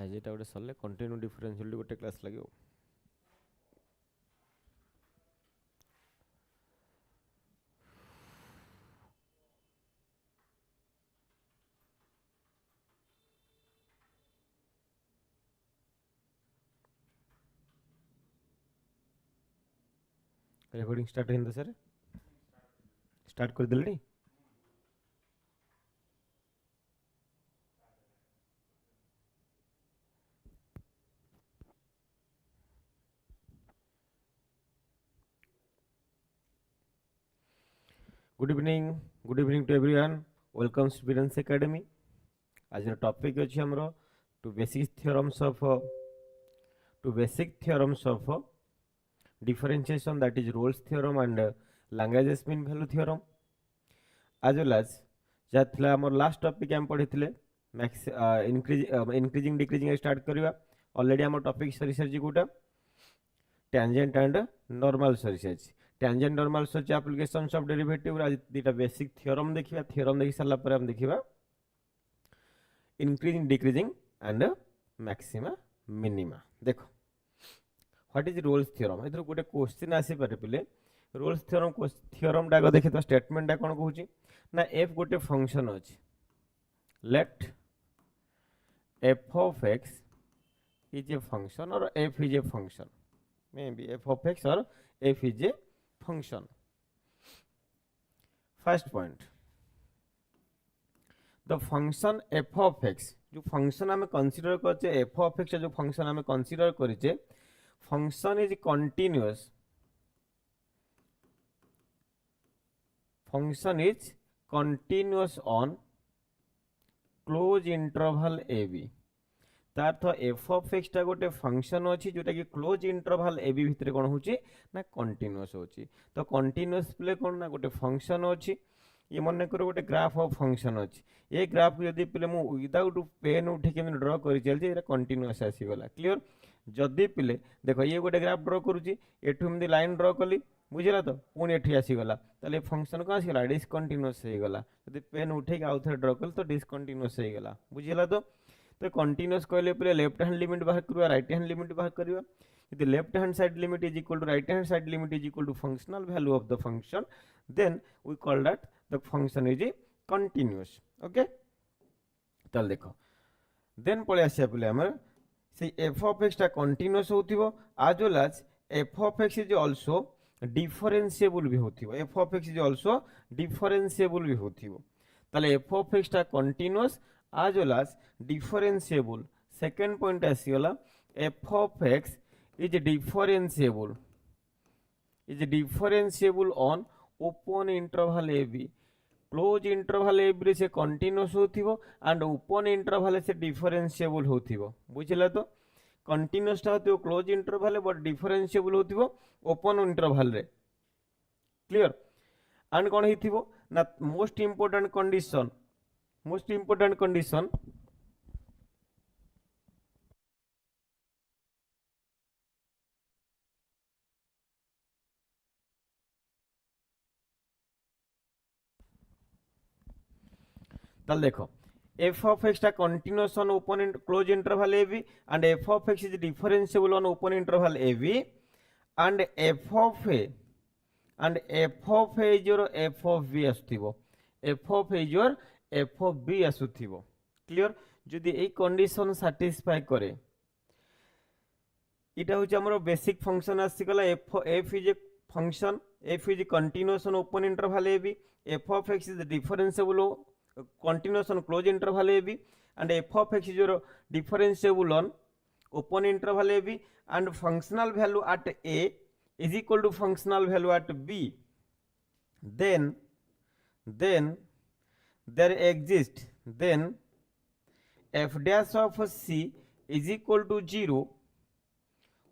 आज एटा गोटे सरले कंटिन्यू डिफरेंशियल गोटे क्लास लगे रिकॉर्डिंग स्टार्ट होइंदा सर स्टार्ट कर दिलनी good evening to everyone welcome to BIREN'S academy आज टॉपिक अछि हमरो two basic theorems of differentiation, that is Rolle's theorem and Lagrange's mean value theorem, as well as जातला हमर last topic हम पढि थिले मैक्स इंक्रीजिंग डिक्रीजिंग स्टार्ट करबा already हमर टॉपिक सरी सरजी गुटा टेंजेंट एंड नॉर्मल सरी सरजी tangent normal such applications of derivative आज दीटा बेसिक थ्योरम देखिबा थ्योरम देखि साला पर हम देखिबा increasing decreasing and maxima minima देखो व्हाट इज रोल्स थ्योरम इधर गोटे क्वेश्चन आसी पारे पिले रोल्स थ्योरम डाको देखि तो स्टेटमेंट डा कोन कहूची ना f गोटे फंक्शन अछि late f of x is a function or f is a function maybe f of x or f is a function first point the function f of x जो function हमें consider करछे f of x जो function हमें consider करिचे function is continuous on close interval ab तार f of x टा गोटे function अछि जोटा कि क्लोज इंटरवल ab भितर कोन होची ना कंटीन्यूअस होची तो कंटीन्यूअस प्ले कोन ना गोटे फंक्शन अछि ये मन करो गोटे ग्राफ ऑफ फंक्शन अछि ए ग्राफ को यदि पिले मु विदाउट पेन उठे के ड्रा करि चल जे कंटीन्यूअस आसी गला क्लियर जदि पिले देखो ये गोटे ग्राफ ड्रा करूची एठु हम लाइन ड्रा कली बुझिला तो पुणी एठी आसी गला तले फंक्शन को आसी गला डिसकंटीन्यूअस हे गला यदि पेन उठे के आउथर ड्रा कल तो डिसकंटीन्यूअस हे गला बुझिला तो कंटीन्यूअस कहले पिले लेफ्ट हैंड लिमिट बाहर करबा राइट हैंड लिमिट बाहर करबा यदि left hand side limit is equal to right hand side limit is equal to functional value of the function then we call that the function is continuous okay तल देखो then पळे आसी पिले हमर से f of x टा continuous होतिबो as well as f of x is also differentiable भी होतिबो f of x is also differentiable भी होतिबो ताले f of x टा continuous as well as differentiable second point आसी गला f of x is differentiable on open interval ab close interval ab रे से continuous होथिबो and open interval से differentiable होथिबो बुझिला तो कंटीन्यूअस ता होथिबो क्लोज इंटरवल बट डिफरेंशिएबल होथिबो ओपन इंटरवल रे क्लियर एंड कोन हिथिबो ना मोस्ट इंपोर्टेंट कंडीशन तल देखो f of x टा continuous on open and close interval ab and f of x is differentiable on open interval ab and f of a is your f of b आसुथिबो f of a is your f of b आसुथिबो clear जदि ए condition satisfy करे इटा होची हमरो basic function आसी गला f is a function f is continuous on open interval ab f of x is differentiable continuous on close interval ab and f of x is your differentiable on open interval ab and functional value at a is equal to functional value at b then there exists then f dash of c is equal to 0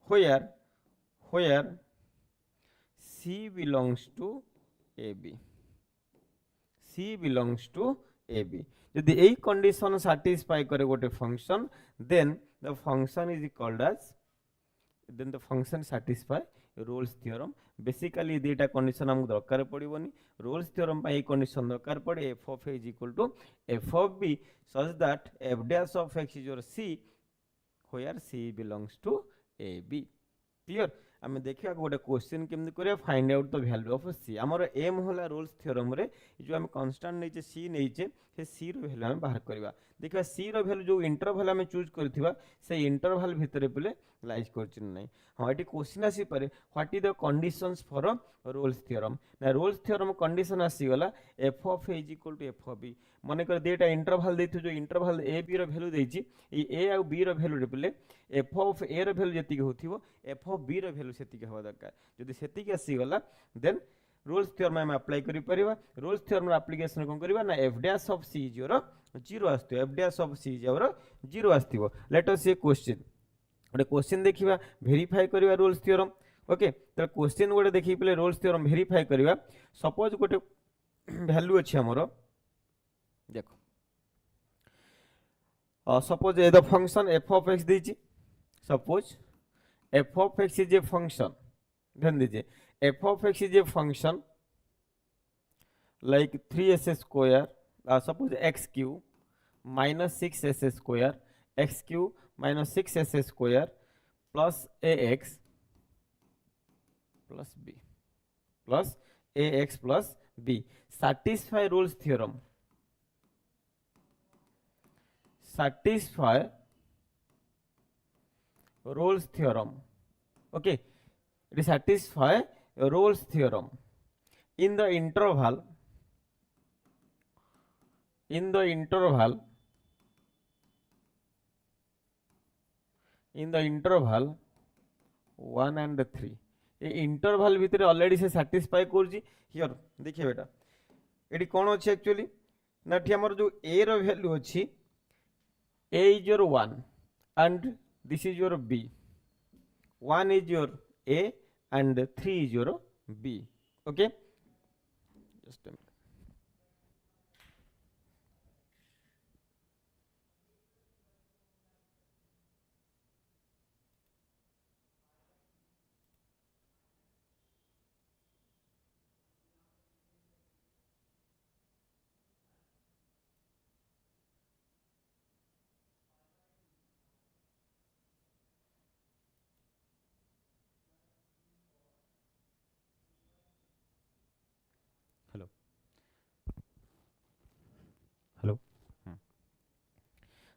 where c belongs to ab ab यदि ए condition satisfy करे गोटे function then the function is called as then the function satisfy Rolle's theorem basically दुईटा condition हमको दरकार पड़ोनी Rolle's theorem पर condition दरकार पड़े f of a is equal to f of b such that f dash of x is your c where C belongs to AB. Clear आम देखा गोटे क्वेश्चन केमती करिया find out the value of C आमर एम होला Rolle's theorem रे जो आम कांस्टेंट नैचे सी नैचे से सी रो वैल्यू आम बाहर करबा देखा सी रो वैल्यू जो इंटरवल आम चूज करथिबा से इंटरवल भितर पे लाइज करछ नै हां एटी क्वेश्चन आसी पारे what is the conditions for Rolle's theorem ना रोल्स थ्योरम कंडीशन आसी गला f of a is equal to f of b मन कर देटा इंटरवल देथु जो इंटरवल ए बी रो वैल्यू देछि ए आ बी रो वैल्यू रिप्ले एफ ऑफ ए रो वैल्यू जति होथिबो एफ ऑफ बी रो वैल्यू सेति हवा दरकार जदि सेति आसी गला देन रोल्स थ्योरम हम अप्लाई करि परिबा रोल्स थ्योरम एप्लीकेशन कोन करबा ना f dash of c is your 0 आस्तो f dash of c is your 0 आस्तिबो लेट अस सी क्वेश्चन गोटे क्वेश्चन देखिबा वेरीफाई करबा रोल्स थ्योरम ओके त क्वेश्चन गोटे देखि पले रोल्स थ्योरम वेरीफाई करबा सपोज गोटे वैल्यू अछि हमरो देखो suppose a the function F of x दीजिए suppose f of x is a function ध्यान दीजिए f of x is a function like 3s square suppose x cube minus 6s square x cube minus 6s square plus a x plus b plus a x plus b satisfy rules theorem satisfy Rolle's theorem okay it is satisfy Rolle's theorem in the interval 1 and 3 ये interval भितर already से satisfy Karji here देखिए बेटा eighty कौन अच्छे actually ना हमर जो ए रो वैल्यू अच्छी a is your 1 and this is your b 1 is your a and 3 is your b okay just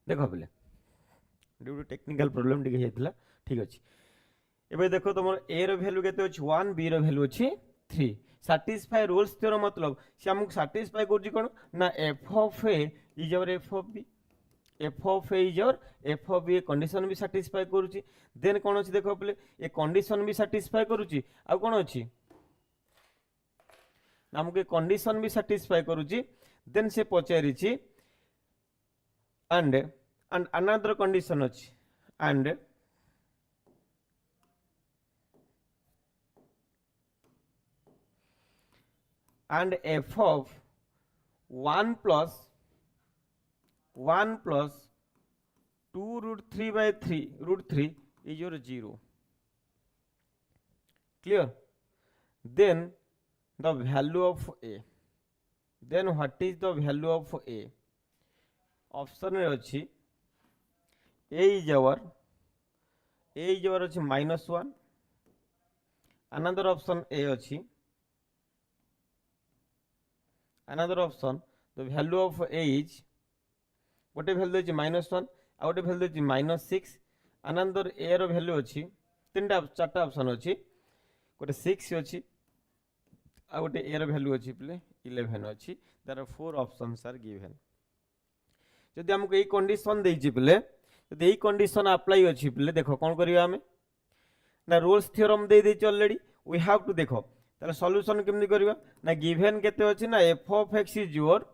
देख पे ड्यू टू टेक्निकल प्रोब्लेम ठीक अच्छे एबे देखो तुम ए रो वैल्यू केते अछि 1 बी रो वैल्यू अछि 3 सैटिस्फाई रूल्स थ्योरम मतलब से हमको सैटिस्फाई करछि कोन ना एफ ऑफ ए इज और f of b f of a is और एफ ऑफ बी कंडीशन भी सैटिस्फाई करूछि देन कोन अछि देखो पे ए कंडीशन भी सैटिस्फाई करूछि आ कोन अछि हमको कंडीशन भी सैटिस्फाई करूछि देन से पचारिछि and another condition अछि and f of 1 plus 2 root 3 by 3 root 3 is your 0 clear then the value of a then what is the value of a option रे अछि a is our अछि -1 another option a अछि another option the value of a is गोटे value अछि -1 आ गोटे value अछि -6 another a रो value अछि तीनटा चारटा ऑप्शन अछि गोटे 6 अछि आ गोटे a रो वैल्यू अछि प्ले 11 अछि there are 4 options are given जदि हमको यही कंडीशन देछि पले जदि यही कंडीशन अप्लाई अछि पले देखो कोन करिया हमें ना रोल्स थ्योरम दे देछि ऑलरेडी वी हैव टू देखो ताले सॉल्यूशन केमनि करबा ना गिवन केते अछि ना f of x is your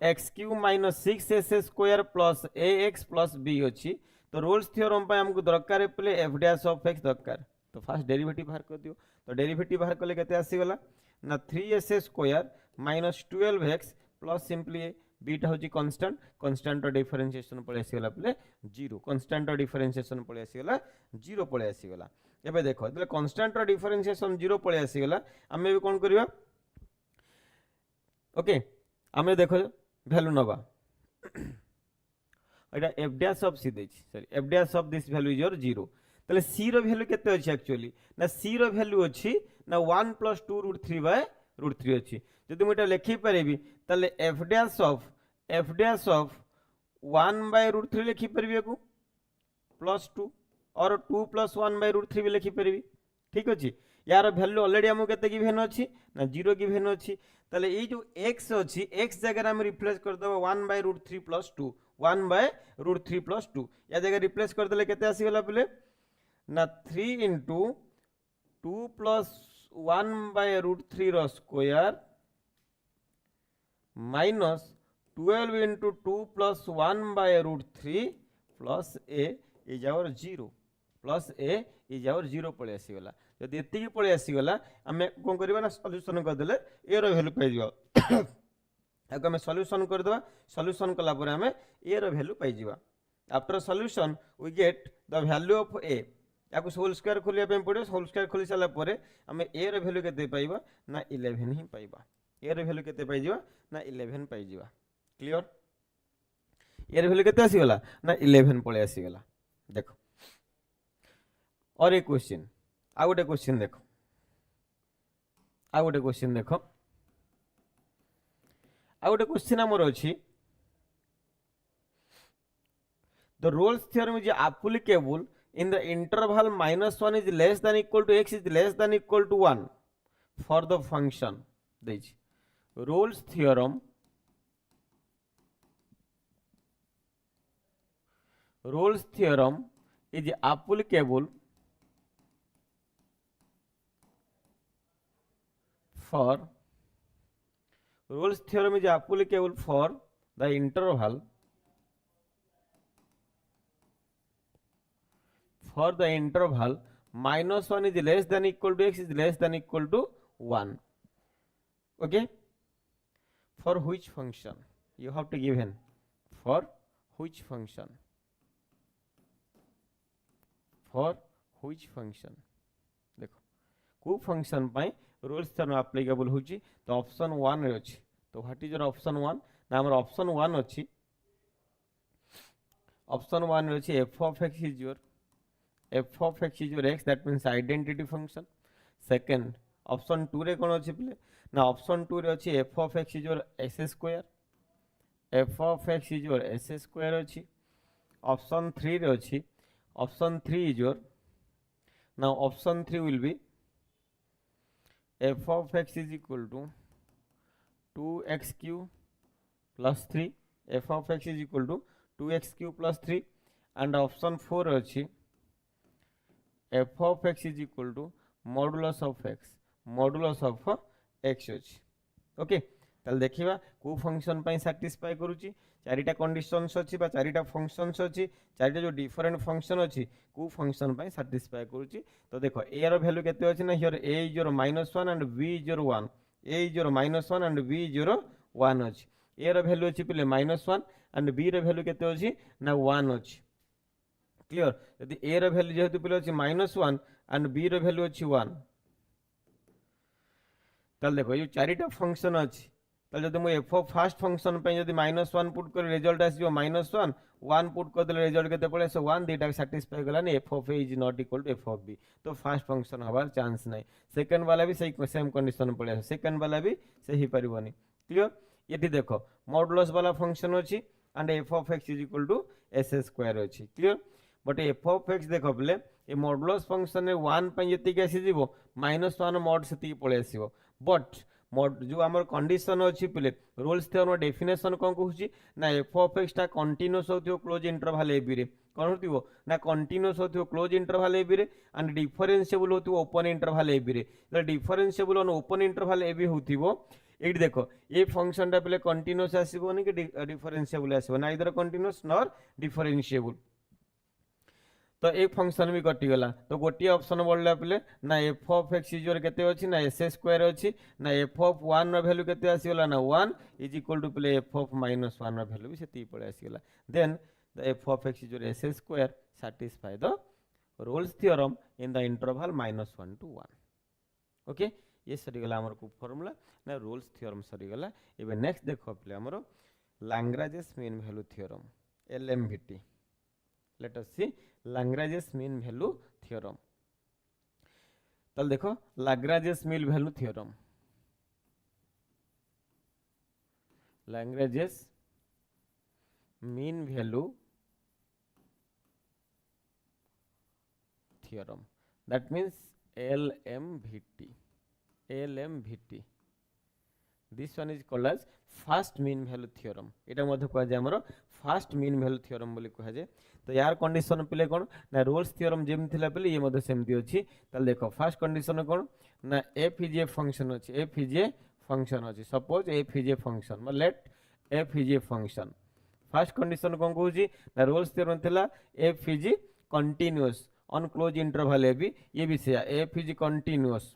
x cube minus 6s square plus ax plus b अछि तो रोल्स थ्योरम पे हमको दरकार पले f डैश ऑफ x दरकार तो फर्स्ट डेरिवेटिव बाहर कर दियो तो डेरिवेटिव बाहर करले केते आसी गला ना 3s square minus 12x plus simply beta होची कांस्टेंट कांस्टेंट रो डिफरेंशिएशन पळे आसीगला पले 0 कांस्टेंट रो डिफरेंशिएशन पळे आसीगला 0 पळे आसीगला एबे देखो तले कांस्टेंट रो डिफरेंशिएशन 0 पळे आसीगला हमें भी कोन करबा ओके हमें देखो वैल्यू नबा एटा एफ डैश ऑफ सी देछि sorry f dash of this value is your 0 तले सी रो वैल्यू केते अछि एक्चुअली ना सी रो वैल्यू अछि ना 1 + 2 √3 बाय √3 अछि जदि मु एटा लिखि परिबी तले एफ डैश ऑफ 1 बाय √3 लिखि परिबी को +2 और 2 + 1 बाय √3 भी लिखि परिबी ठीक अछि यार वैल्यू ऑलरेडी हमको केते गिवन अछि ना 0 गिवन अछि तले ए जो x अछि x जगह हम रिप्लेस कर देबो 1 बाय √3 + 2 1 बाय √3 + 2 या जगह रिप्लेस कर देले केते आसी गला पले ना 3 * 2 + 1 बाय √3 रो square minus 12 * 2 + 1 by √3 plus a is our 0 plus a is our 0 पळे आसी गला जदि एति की पळे आसी गला हमें कोन करबा ना सॉल्यूशन कर देले a रो वैल्यू पाइ जियो आको हमें सॉल्यूशन कर देबा सॉल्यूशन कला परे हमें a रो वैल्यू पाइ जिबा after solution we get the value of a याको होल स्क्वायर खोलिया पे पड़े होल स्क्वायर खोली साला परे हमें a रो वैल्यू केते पाइबा ना 11 ही पाइबा a रो वैल्यू केते पाइ जिबा ना 11 पाइ जिबा क्लियर a रो वैल्यू केते आसी गला ना 11 पळे आसी गला देखो और एक क्वेश्चन आ गोटे क्वेश्चन देखो आ गोटे क्वेश्चन देखो आ गोटे क्वेश्चन हमर अछि the Rolle's theorem is applicable in the interval -1 is less than equal to x is less than equal to 1 for the function this Rolle's theorem is applicable for Rolle's theorem is applicable for the interval -1 is less than equal to x is less than equal to 1 okay for which function you have to give in for which function देखो को function पाई Rolle's theorem applicable होची तो option 1 रे अछि तो what is your option 1 ना हमर option 1 अछि ऑप्शन 1 रे अछि f of x is your x that means identity function second option 2 रे कोन अछि प्ले ना ऑप्शन 2 रे अछि f of x is your s square अछि ऑप्शन 3 रे अछि option 3 is your now option 3 will be f of x is equal to 2x cube plus 3 f of x is equal to 2x cube plus 3 and option 4 अछि f of x is equal to modulus of x अछि okay ताल देखिबा को function पई satisfy करूची चारिटा conditions अछि बा चारिटा फंक्शंस अछि चारिटा जो डिफरेंट फंक्शन अछि को फंक्शन पई सैटिस्फाई करूची तो देखो a रो वैल्यू केते अछि ना here a is your -1 and b is your 1 a is your -1 and b is your 1 अछि a रो वैल्यू अछि पले -1 एंड b रो वैल्यू केते अछि ना 1 अछि क्लियर यदि a रो वैल्यू जेहेतु पले अछि -1 एंड b रो वैल्यू अछि 1 ताल देखो ये चारिटा फंक्शन अछि ताल जदि मु f ऑफ फर्स्ट फंक्शन पे जदि -1 पुट कर रिजल्ट आसीबो -1 1 पुट कर देले रिजल्ट केते पड़े सो 1 देटा सैटिस्फाई गलानी f of a is not equal to f of b तो फर्स्ट फंक्शन हबार चांस नै सेकंड वाला भी सेम कंडीशन पड़े सेकंड वाला भी सही परिबनी क्लियर यदि देखो मॉडुलस वाला फंक्शन अछि and f of x is equal to s square अछि clear but f of x देखो बले ए मॉडुलस फंक्शन ने 1 पे जति के आसी जीवो -1 मॉड सेति पळे आसीबो बट जो आमर कंडीशन अछि पिले रोल्स थ्योरम डेफिनेशन कोन कहूची ना f ऑफ x ता कंटीन्यूअस होथियो क्लोज इंटरवल a b रे कोन होथियो ना कंटीन्यूअस होथियो क्लोज इंटरवल a b रे एंड डिफरेंशिएबल होथियो ओपन इंटरवल a b रे तो differentiable on open interval a b होथियो एठी देखो ए फंक्शन ता पिले कंटीन्यूअस आसीबो नि कि डिफरेंशिएबल आसीबो ना इधर कंटीन्यूअस नॉर डिफरेंशिएबल तो एक फंक्शन भी कटि गला तो गोटी ऑप्शन बोलला पले ना f of x is your केते अछि ना s स्क्वायर अछि ना f ऑफ 1 रो वैल्यू केते आसी गला ना 1 इज इक्वल टू पले f ऑफ -1 रो वैल्यू भी सेति पळे आसी गला then the f of x is your s square satisfy the Rolle's theorem in the interval -1 to 1 okay ये सरी गला हमर को फार्मूला ना रोल्स थ्योरम सरी गला एबे नेक्स्ट देखो पले हमर Lagrange's mean value theorem LMVT. Let us see Lagrange's mean value theorem. ताल देखो Lagrange's mean value theorem. Lagrange's mean value theorem. That means LMVT. LMVT. This one is called as first mean value theorem. एटा मध्य कह जाय हमरो first mean value theorem बोली कह जाय. तो यार कंडीशन पिले कोन ना रोल्स थ्योरम जेम थिला पिले ये मध्य सेमती अछि. ताल देखो फर्स्ट कंडीशन कोन ना f इज ए फंक्शन अछि. f इज ए फंक्शन अछि. Suppose f is a function म let f is a function. First condition कोन कहूची ना रोल्स थ्योरम थिला f is continuous on close interval a b. ये भी से f is continuous.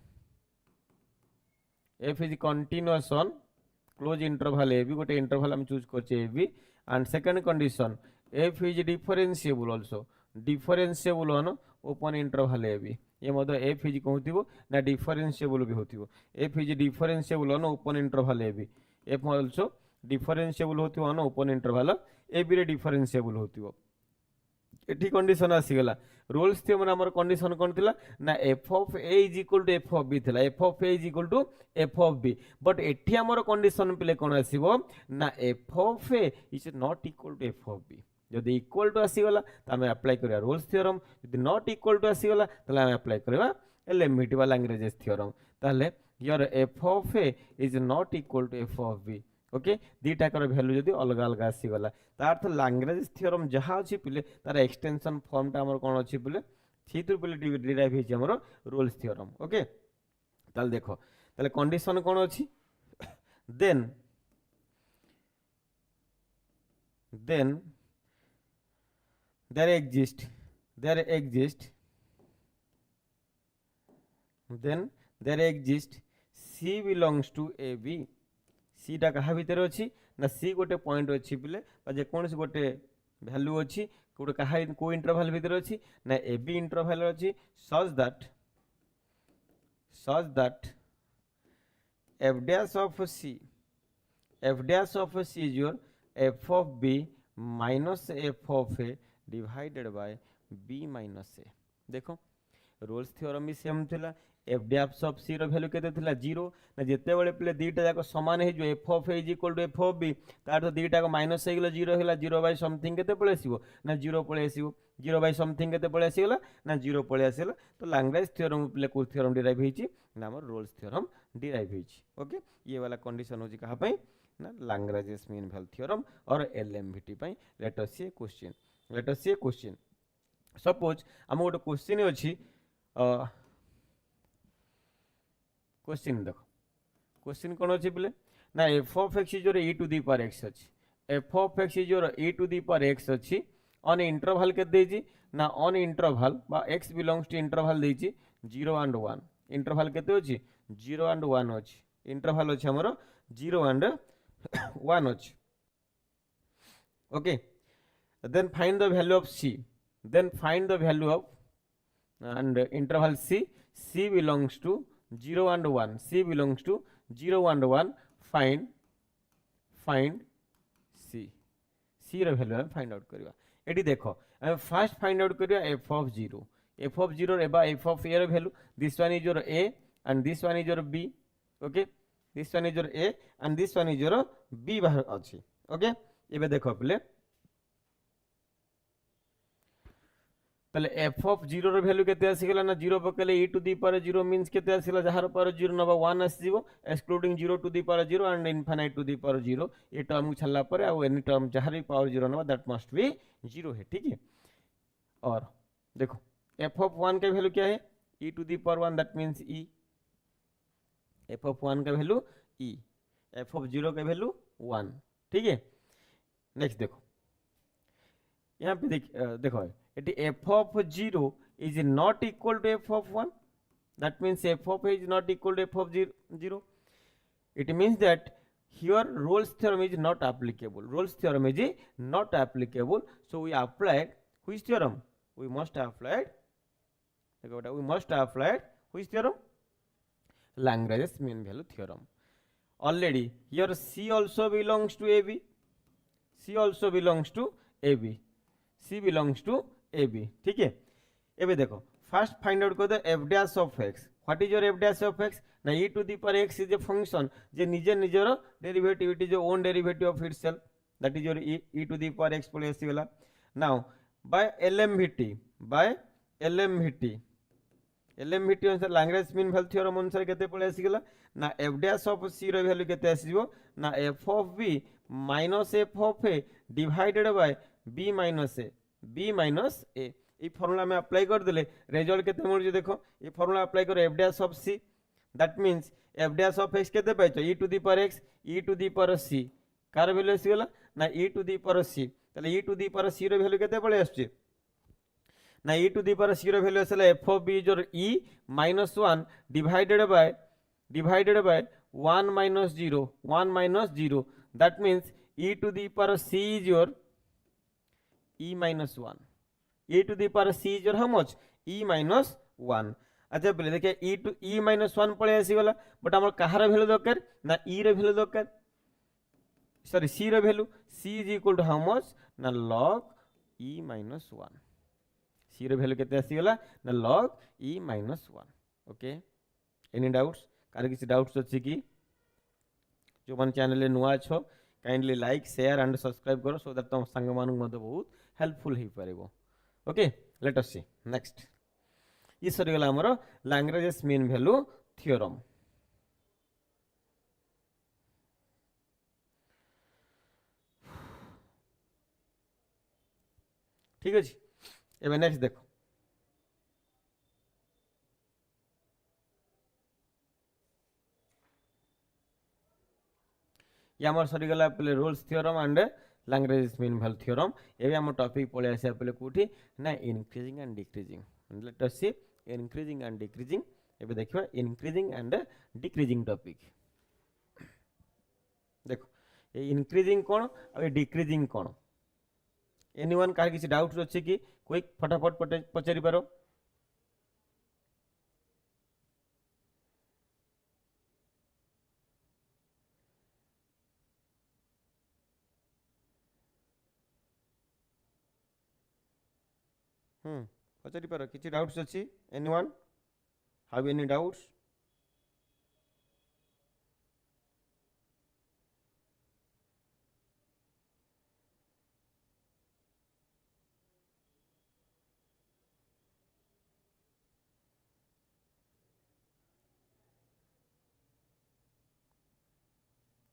f is continuous on close interval a b. गोटे interval हम चूज करछे a b. and second condition f is differentiable also. differentiable on open interval a b. ये मधे f is कहउथिबो ना differentiable भी होथिबो. f is differentiable on open interval a b. f also differentiable होथिबो on open interval a b रे differentiable होथिबो. एठी condition आसी गला. Rolle's theorem हमर condition कोन थिला ना f of a is equal to f of b थिला. f of a is equal to f of b. But एठी हमर कंडीशन पिले कोन आसीबो ना f of a is not equal to f of b. जदि equal to आसी गला त हम अप्लाई करिया रोल्स थ्योरम. जदि नॉट इक्वल टू आसी गला त हम अप्लाई करबा LMVT वा लैग्रेंजेस थ्योरम. ताले here f of a is not equal to f of b. Okay दीटा कर वैल्यू जदि अलग अलग आसी गला तार तो लैग्रेंजेस थ्योरम जहा अछि पिले तार एक्सटेंशन फॉर्म ता हमर कोन अछि पिले थीतु पिले डिराइव हिच हमर रोल्स थ्योरम. ओके ताल देखो ताले कंडीशन कोन अछि then there exist c belongs to ab. C टा कहा भीतर अछि ना सी गोटे पॉइंट अछि पिले बा जे कोन से गोटे वैल्यू अछि गोटे कहा को इंटरवल भीतर अछि ना ए बी इंटरवल अछि such that f dash of c is your f of b minus f of a divided by b minus a. देखो रोल्स थ्योरम भी सेम थिला. f dash of c रो value केते थिला 0 ना जेते बेले प्ले दीटा जाको समान हे जो f of a is equal to f of b तार तो दीटा को माइनस हे गेला 0 हेला 0 बाय समथिंग केते पळे आसीबो ना 0 पळे आसीबो. 0 बाय समथिंग केते पळे आसीगला ना 0 पळे आसीला. तो लैग्रेंज थ्योरम प्ले को थ्योरम डिराइव हेची ना हमर रोल्स थ्योरम डिराइव हेची. ओके ये वाला कंडीशन होची कहा पई ना लैग्रेंजेस मीन वैल्यू थ्योरम और LMVT पई. Late us see a question. Suppose हम गोटे क्वेश्चन अछि क्वेश्चन देखो क्वेश्चन कौन अच्छे बोले ना f of x is your e to the power x अच्छी. f of x is your e to the power x अच्छी ऑन इंटरवल के देजी ना ऑन इंटरवल बा x बिलोंग्स टू इंटरवल देजी 0 and 1. इंटरवल केते अछि 0 and 1 अछि. इंटरवल अछि हमरो 0 and 1 अछि. Okay then find the value of c. Then find the value of and interval c belongs to 0 and 1. c belongs to 0 and 1. find c रो value हम find out करबा. एटी देखो हम फर्स्ट फाइंड आउट करबा f of 0 एबा f of a रो value. This one is your a and this one is your b. Okay this one is your a and this one is your b बाहर अछि. Okay एबे देखो play ताले f of 0 row value केते आसी गेला ना 0 पकेले e to the power 0 means केते आसीला जहार पावर 0 नबा 1 आसी जीवो excluding 0 to the power 0 and infinite to the power 0. ये टर्म को छल्ला पर आ एनी टर्म जहार पावर 0 नबा दैट मस्ट बी 0 है. ठीक है और देखो f of 1 का वैल्यू क्या है e to the power 1 that means e. f of 1 का वैल्यू e. f of 0 का वैल्यू 1. ठीक है नेक्स्ट देखो यहाँ पे देखो it f of 0 is not equal to f of 1. That means f of a is not equal to f of 0. It means that here Rolle's theorem is not applicable. Rolle's theorem is not applicable. So we applied which theorem? We must apply which theorem? Lagrange's mean value theorem. Already here c also belongs to ab. c also belongs to a b, c belongs to a b. ठीक है, एबे देखो first find out कर दो f dash of x. What is your f dash of x ना e to the power x is a function जे निजे निजर derivative, it is own derivative of itself, that is your e to the power x पळे आसी गला। Now by LMVT, by LMVT, LMVT अनुसार language mean value theorem अनुसार केते पळे आसी गला ना एफ डैश ऑफ सी रो वैल्यू केते आसीबो ना f of b minus f of a divided by b minus a, b minus a. ये फॉर्मूला में अप्लाई कर देले रिजल्ट केते मिलुची देखो, ये फॉर्मूला अप्लाई करो f dash of c, that means f dash of x केते पाइछो e to the power x e to the power c, कार वैल्यू आसी गला ना e to the power c, ताले e to the power c रो value केते पळे आछी ना e to the power c रो वैल्यू आसला f of b is your e minus 1 divided by 1 minus 0, 1 minus 0, that means e to the power c is your e minus 1, e to the power c is your how much e minus 1। अच्छा बोले देखिए e to e minus 1 पळे आसी गला, but हमर कहार value दरकार ना e रे वैल्यू दरकार, सॉरी c रे value, c is equal to how much ना log e minus 1, c रे वैल्यू केते आसी गला ना log e minus 1। Okay, any doubts, car किसी डाउट्स अछि कि जो मन चैनल नुआ छो kindly like share and subscribe करो सो दैट तुम संग मानु मते बहुत हेल्पफुल हे परिबो। ओके, लेट अस सी नेक्स्ट। ये सरी गला हमरो लैंग्वेजेस मीन वैल्यू थ्योरम। ठीक अछि, एबे नेक्स्ट देखो ये हमर सरी गला पहले rules theorem and languages mean value theorem. एबे हम टॉपिक पळे आसे पहले कोठी ना increasing and decreasing, let us see increasing and decreasing. एबे देखिबा इंक्रीजिंग एंड डिक्रीजिंग टॉपिक। देखो ये इंक्रीजिंग कोन और डिक्रीजिंग कोन, एनीवन कार किसी डाउट अछि कि क्विक फटाफट पचारि पारो। पचारि पारो किसी डाउट्स अछि, anyone have any doubts?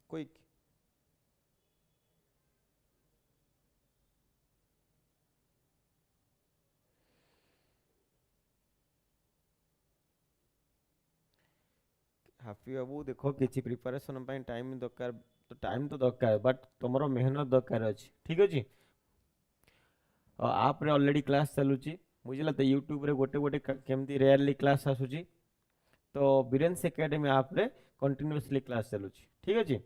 Quick हाफी बाबू देखो किसी प्रिपरेशन पाई टाइम दरकार, तो टाइम तो दरकार बट तुमरो मेहनत दरकार अछि। ठीक अछि, आप रे ऑलरेडी क्लास चलुची बुझला, तो यूट्यूब रे गोटे गोटे केमती रेयरली क्लास आसुची, तो बीरेन्स एकेडमी आप रे कंटिन्यूअसली क्लास चलुची। ठीक अछि,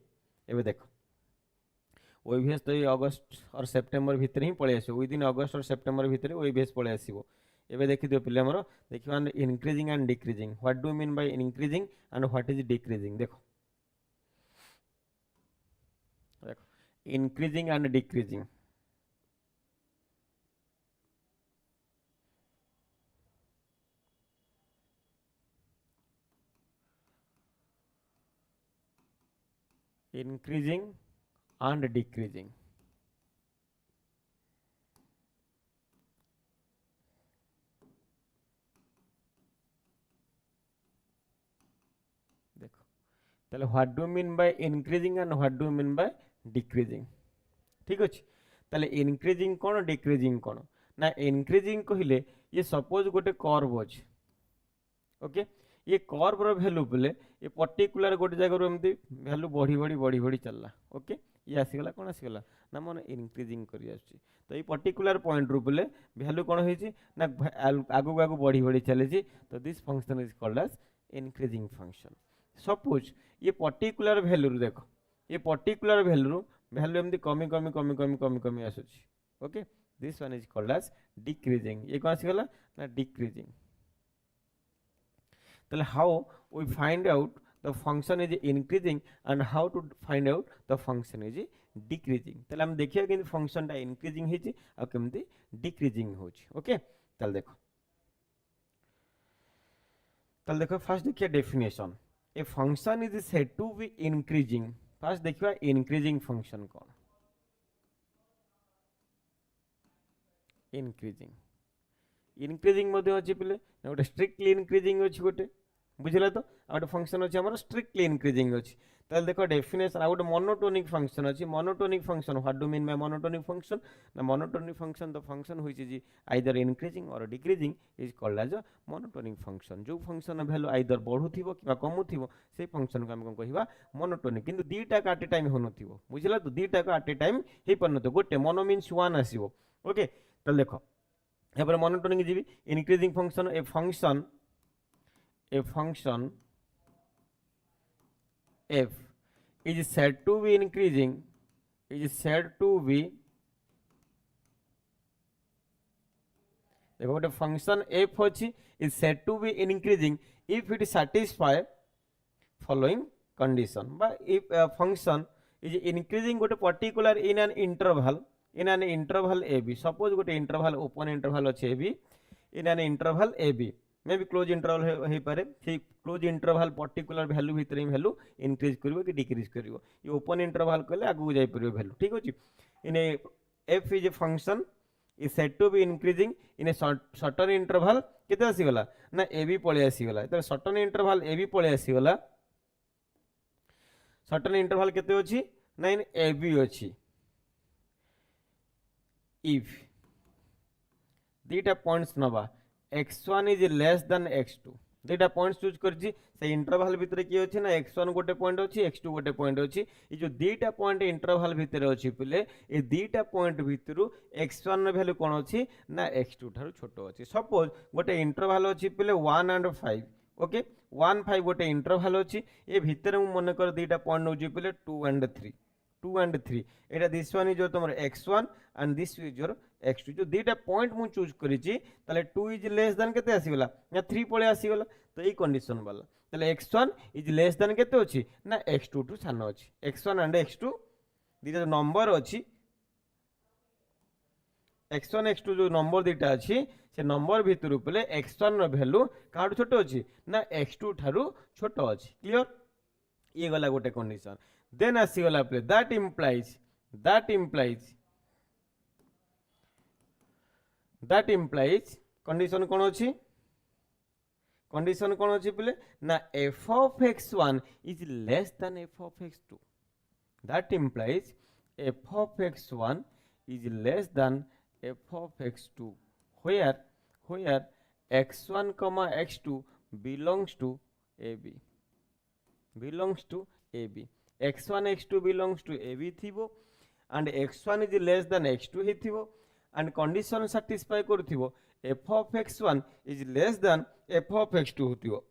एबे देखो ओईवीएस तो ये अगस्त और सेप्टेम्बर भितर ही पळे आसीबो, विदिन अगस्त और सेप्टेम्बर भितर ओईवीएस पळे आसीबो। एबे देखि दियो पिले हमरो देखिबा increasing and decreasing, what do mean by increasing and what is decreasing. देखो देखो increasing and decreasing, increasing and decreasing। देखो ताले what do mean by increasing and what do mean by decreasing. ठीक अछि, ताले इंक्रीजिंग कोन डिक्रीजिंग कोन ना, increasing कहिले ये सपोज गोटे कर्व अछि। ओके, ये कर्व रो वैल्यू बोले ये पर्टिकुलर गोटे जगह रो एमती वैल्यू बढ़ी बढ़ी बढ़ी बढ़ी चलला। ओके, ये आसीगला कोन आसीगला ना मन इंक्रीजिंग करी आछी, तो ये पर्टिकुलर पॉइंट रो बोले वैल्यू कोन होईची ना आगु आगु बढ़ी बढ़ी चले छी, तो this function is called as increasing function. Suppose ये पर्टिकुलर वैल्यू रो देखो, ये पर्टिकुलर वैल्यू एमती कमी कमी कमी कमी कमी कमी आसुची। Okay, this one is called as decreasing. ये कोन आसीगला ना decreasing. Then how we find out the function is increasing and how to find out the function is decreasing ताले हम देखिए कि फंक्शन टा इंक्रीजिंग होची आ केमती डिक्रीजिंग होची ओके ताले देखो फर्स्ट देखिए definition a function is said to be increasing first देखिए इंक्रीजिंग फंक्शन कौन इंक्रीजिंग अच्छी पे गोटे स्ट्रिक्टली इंक्रीजिंग अच्छी गोटे बुझे तो गोटे फंक्शन अच्छे आम स्ट्रिक्टली इंक्रीजिंग अच्छी ताल देख डेफिनेशन आ गोटे मोनोटोनिक फंक्शन अच्छी monotonic function what do mean by monotonic function ना monotonic function the function which is either increasing और decreasing is called as a monotonic function जो फंक्शन वैल्यू आइदर बढ़ुथिबो कि कमुथिबो से फंक्शन को हम कोन कहिबा मोनोटोनिक किंतु दीटा का एट ए टाइम होनथिबो बुझला तो दीटा का एट ए टाइम हे परनतो गोटे मोनो मीन्स वन आसीबो ओके ताल देखो यहाँ पर मोनोटोनिक जी increasing function a function f is said to be increasing देखो गोटे फंक्शन f अच्छी is said to be increasing if it satisfy following condition बा if a function is increasing गोटे particular in an interval ab suppose गोटे interval open interval अच्छे ab in an interval ab मे भी close interval हो पारे से close interval particular value भितर ही value increase करिवो कि डिक्रीज करिवो ये ओपन इंटरवल कले आगु जाई परिवो वैल्यू ठीक अछि in f is a function is said to be increasing in a certain interval केते आसी गला ना ए बी पळे आसी गला त सर्टेन इंटरवल ए बी पळे आसी गला सर्टेन इंटरवल केते अछि ना इन ए बी अछि इफ दीटा पॉइंट्स नबा x1 is less than x2 दुटा पॉइंट्स चूज करछि से इंटरवल भितर की अछि ना x1 गोटे पॉइंट अछि x2 गोटे पॉइंट अछि ई जो दुटा पॉइंट इंटरवल भितर अछि पिले ए दुटा पॉइंट भितरु x1 र वैल्यू कोन अछि ना x2 थारु छोटो अछि सपोज गोटे इंटरवल अछि पिले 1 and 5 ओके 1 5 गोटे इंटरवल अछि ए भितर मु मन कर दुटा पॉइंट नउछि पिले 2 and 3 Etah this one is your तमर x1 and this is your x2 जो दुटा पॉइंट मु चूज करिछि ताले 2 इज लेस देन केते आसीगला या 3 पळे आसीगला तो ई कंडीशन वाला ताले x1 इज लेस देन केते अछि ना x2 टू सानो अछि x1 and x2 दुटा नंबर अछि x1 x2 जो नंबर दुटा अछि से नंबर भितरु पले x1 रो वैल्यू काडू छोटो अछि ना x2 थारु छोटो अछि क्लियर ये गला गोटे कंडीशन देन आसीगला पले दैट implies कंडीशन कोन अछि पले ना f of x1 is less than f of x2 that implies f of x1 is less than f of x2 where x1 comma x2 belongs to ab x1 x2 belongs to ab थिबो and x1 is less than x2 हे थिबो and condition satisfy करथिबो f of x1 is less than f of x2 होथिबो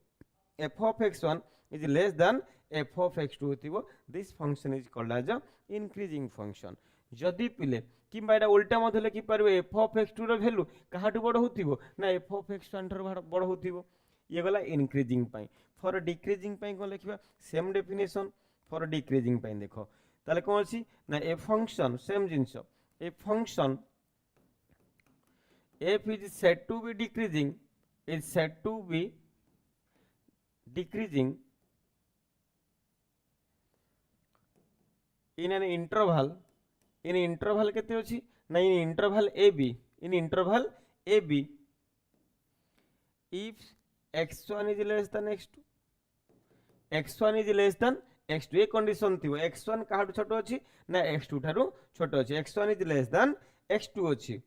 f of x1 is less than f of x2 होथिबो this function is called as a increasing function जदि पिले किबा एटा उल्टा मधे लिखि परबो f of x2 रो value काहाटु बड़ होथिबो ना f of x1 ठर बड़ होथिबो ये गला इंक्रीजिंग पाई फॉर डिक्रीजिंग पाई को लिखिबा सेम डेफिनेशन फॉर डिक्रीजिंग पाई देखो ताले कोन अछि ना a function same jeans A function f is said to be decreasing in an interval केते अछि ना in interval ab if x1 is less than x2 ए condition थिबो x1 काहाटु छोटो अछि ना x2 थारु छोटो अछि x1 is less than x2 अछि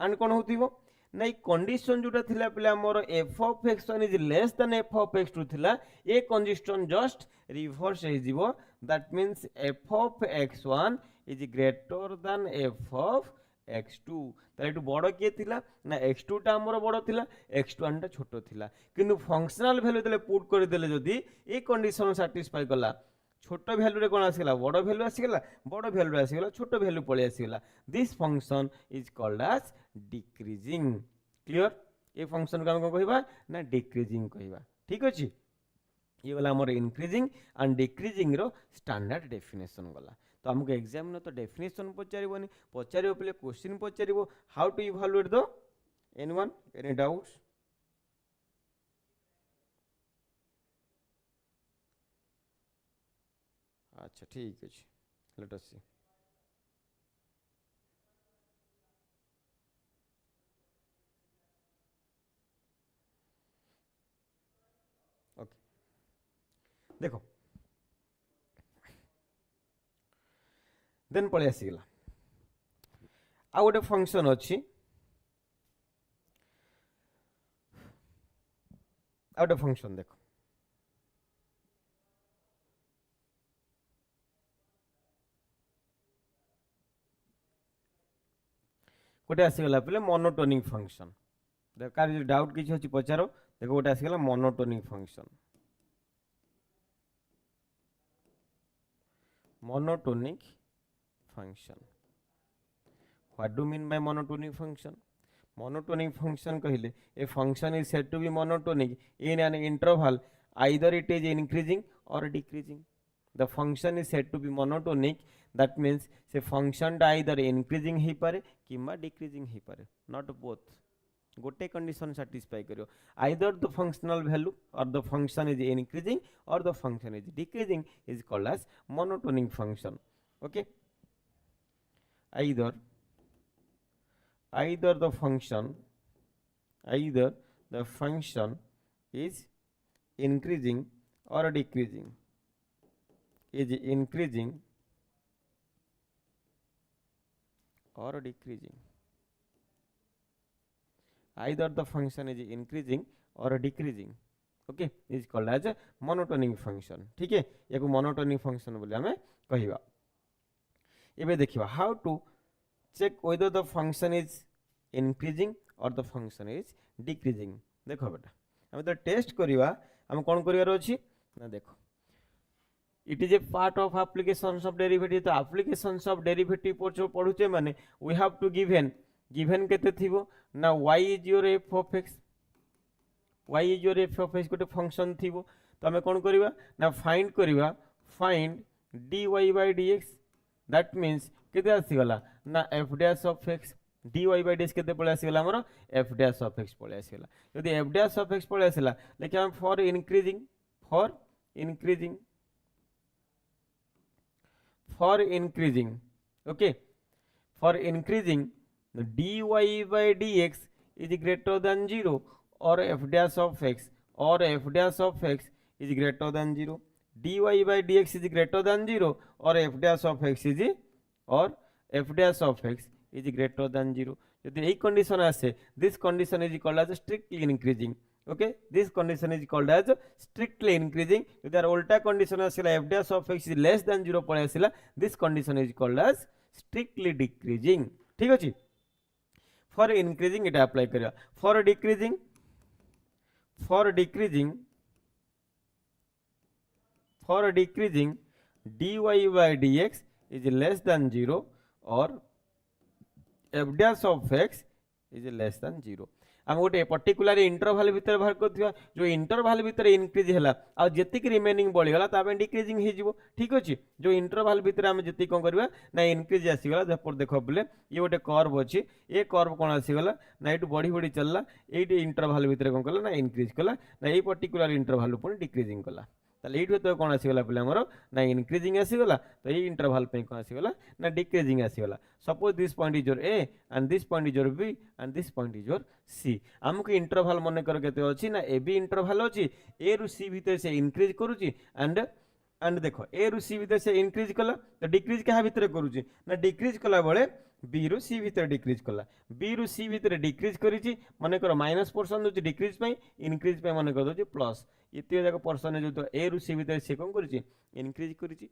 and कोन होथिबो ना कंडीशन जोटा थिला पले हमर f of x1 is less than f of x2 थिला ए कंडीशन जस्ट रिवर्स हे जिवो that means f of x1 is greater than f of x2 ताले एटु बड़ के थिला ना x2 टा हमर बड़ थिला x1 टा छोटो थिला किंतु फंक्शनल वैल्यू देले पुट कर देले जदी ए कंडीशन सैटिस्फाई कला छोट वैल्यू रे कोन आसीला बड़ वैल्यू आसीगला बड़ वैल्यू आसीगला छोट वैल्यू पळे आसीगला this function is called as decreasing clear ए फंक्शन को हम कहबा ना डिक्रीजिंग कहबा ठीक अछि ये वाला हमर इंक्रीजिंग एंड डिक्रीजिंग रो स्टैंडर्ड डेफिनेशन वाला तो आमको एग्जाम न तो डेफिनेशन पचारिबनी पचारिबो पले क्वेश्चन पचारिबो how to evaluate the anyone any doubts अच्छा ठीक अछि लेट अस सी ओके देखो देन पळे आसीगला आ गोटे फंक्शन अछि आ गोटे फंक्शन देखो गोटे आसीगला पहले मोनोटोनिक फंक्शन देखो कार डाउट किसी अच्छी पचारो देखो गोटे आसीगला monotonic function monotonic function what do mean by monotonic function monotonic function कहले a function is said to be monotonic in an interval either it is increasing or decreasing the function is said to be monotonic that means se function टा either increasing ही पारे किंबा decreasing ही पारे not both गोटे condition satisfy करियो either the functional value or the function is increasing or the function is decreasing is called as monotonic function okay either the function is increasing or decreasing or decreasing either the function is increasing or decreasing okay is called as a monotonic function ठीक है याको monotonic function बोले हमें कहिबा एबे देखिबा how to check whether the function is increasing or the function is decreasing देखो बेटा हम तो टेस्ट करिबा हम कोन करिवार अछि ना देखो it is a part of applications of derivative तो applications of derivative पढुचे माने we have to given केते थिबो ना y is your f of x गोटे फंक्शन थिबो तो हमें कोन करिवा ना फाइंड करिवा find dy by dx that means केते आसीगला ना f dash of x dy by dx केते पळे आसीगला हमर f dash of x पळे आसीगला यदि f dash of x पळे आसीला लेकिन हम for increasing okay for increasing the dy by dx is greater than 0 or f dash of x is greater than 0 dy by dx is greater than 0 or f dash of x is greater than 0 यदि এই condition आसे this condition is called as strictly increasing okay this condition is called as strictly increasing यदि are उल्टा condition आसिला f dash of x is less than 0 पळे आसिला this condition is called as strictly decreasing ठीक अछि for increasing it apply करिया for decreasing dy by dx is less than 0 or f dash of x is less than 0 हम गोटे particular interval भीतर बाहर करथिया जो interval भीतर इंक्रीज हैला आ जेतिक रिमेनिंग बळी गला ताबे डिक्रीजिंग हे जिवो ठीक अछि जो इंटरवल भीतर हम जेति कोन करबा ना इंक्रीज आसी गला जपर देखो बोले ये गोटे कर्व अछि ए कर्व कोन आसी गला ना एटु बढ़ी चलला एटी इंटरवल भीतर कोन कला ना इंक्रीज कला ना ए पर्टिकुलर इंटरवल पुनी डिक्रीजिंग कला ताले एटु तो कोन आसी गला पले हमरो ना इंक्रीजिंग आसी गला तो ए इंटरवल पे कोन आसी गला ना डिक्रीजिंग आसी गला suppose this point is your a and this point is your b and this point is your c हमको इंटरवल मन कर केते अछि ना ए बी इंटरवल अछि ए रु सी भीतर से इंक्रीज करूची एंड देखो ए रु सी भीतर से इंक्रीज कला तो डिक्रीज कहा भीतर करूची ना डिक्रीज कला बेले बी रु सी भीतर डिक्रीज कला बी रु सी भीतर डिक्रीज करिची मन कर माइनस परसेंट दोची डिक्रीज पे इंक्रीज पे मन कर दोची प्लस इते जाक परसेंटेज तो ए रु सी भीतर से कोन करिची इंक्रीज करिची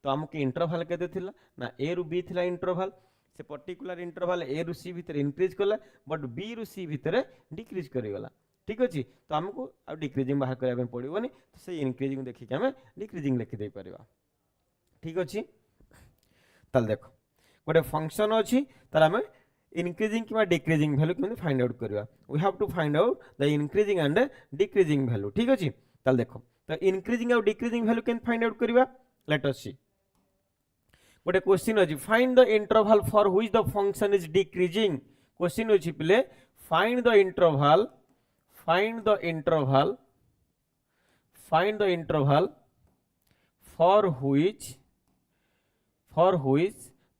तो हमके इंटरवल केते थिला ना ए रु बी थिला इंटरवल से पर्टिकुलर इंटरवल ए रु सी भीतर इंक्रीज कला बट बी रु सी भीतर डिक्रीज करिगला ठीक अछि तो हमको आ डिक्रीजिंग बाहर करबा पड़िबोनी तो से इंक्रीजिंग देखि के हम डिक्रीजिंग लिखि दे परबा ठीक अछि तल देखो गोटे फंक्शन अछि तार हम इंक्रीजिंग किबा डिक्रीजिंग वैल्यू केमि फाइंड आउट करबा we have to find out the increasing and decreasing value ठीक अछि तल देखो तो इंक्रीजिंग और डिक्रीजिंग वैल्यू केन फाइंड आउट करबा लेट अस सी गोटे क्वेश्चन अछि find the interval for which the function is decreasing question अछि पिले find the interval find the interval for which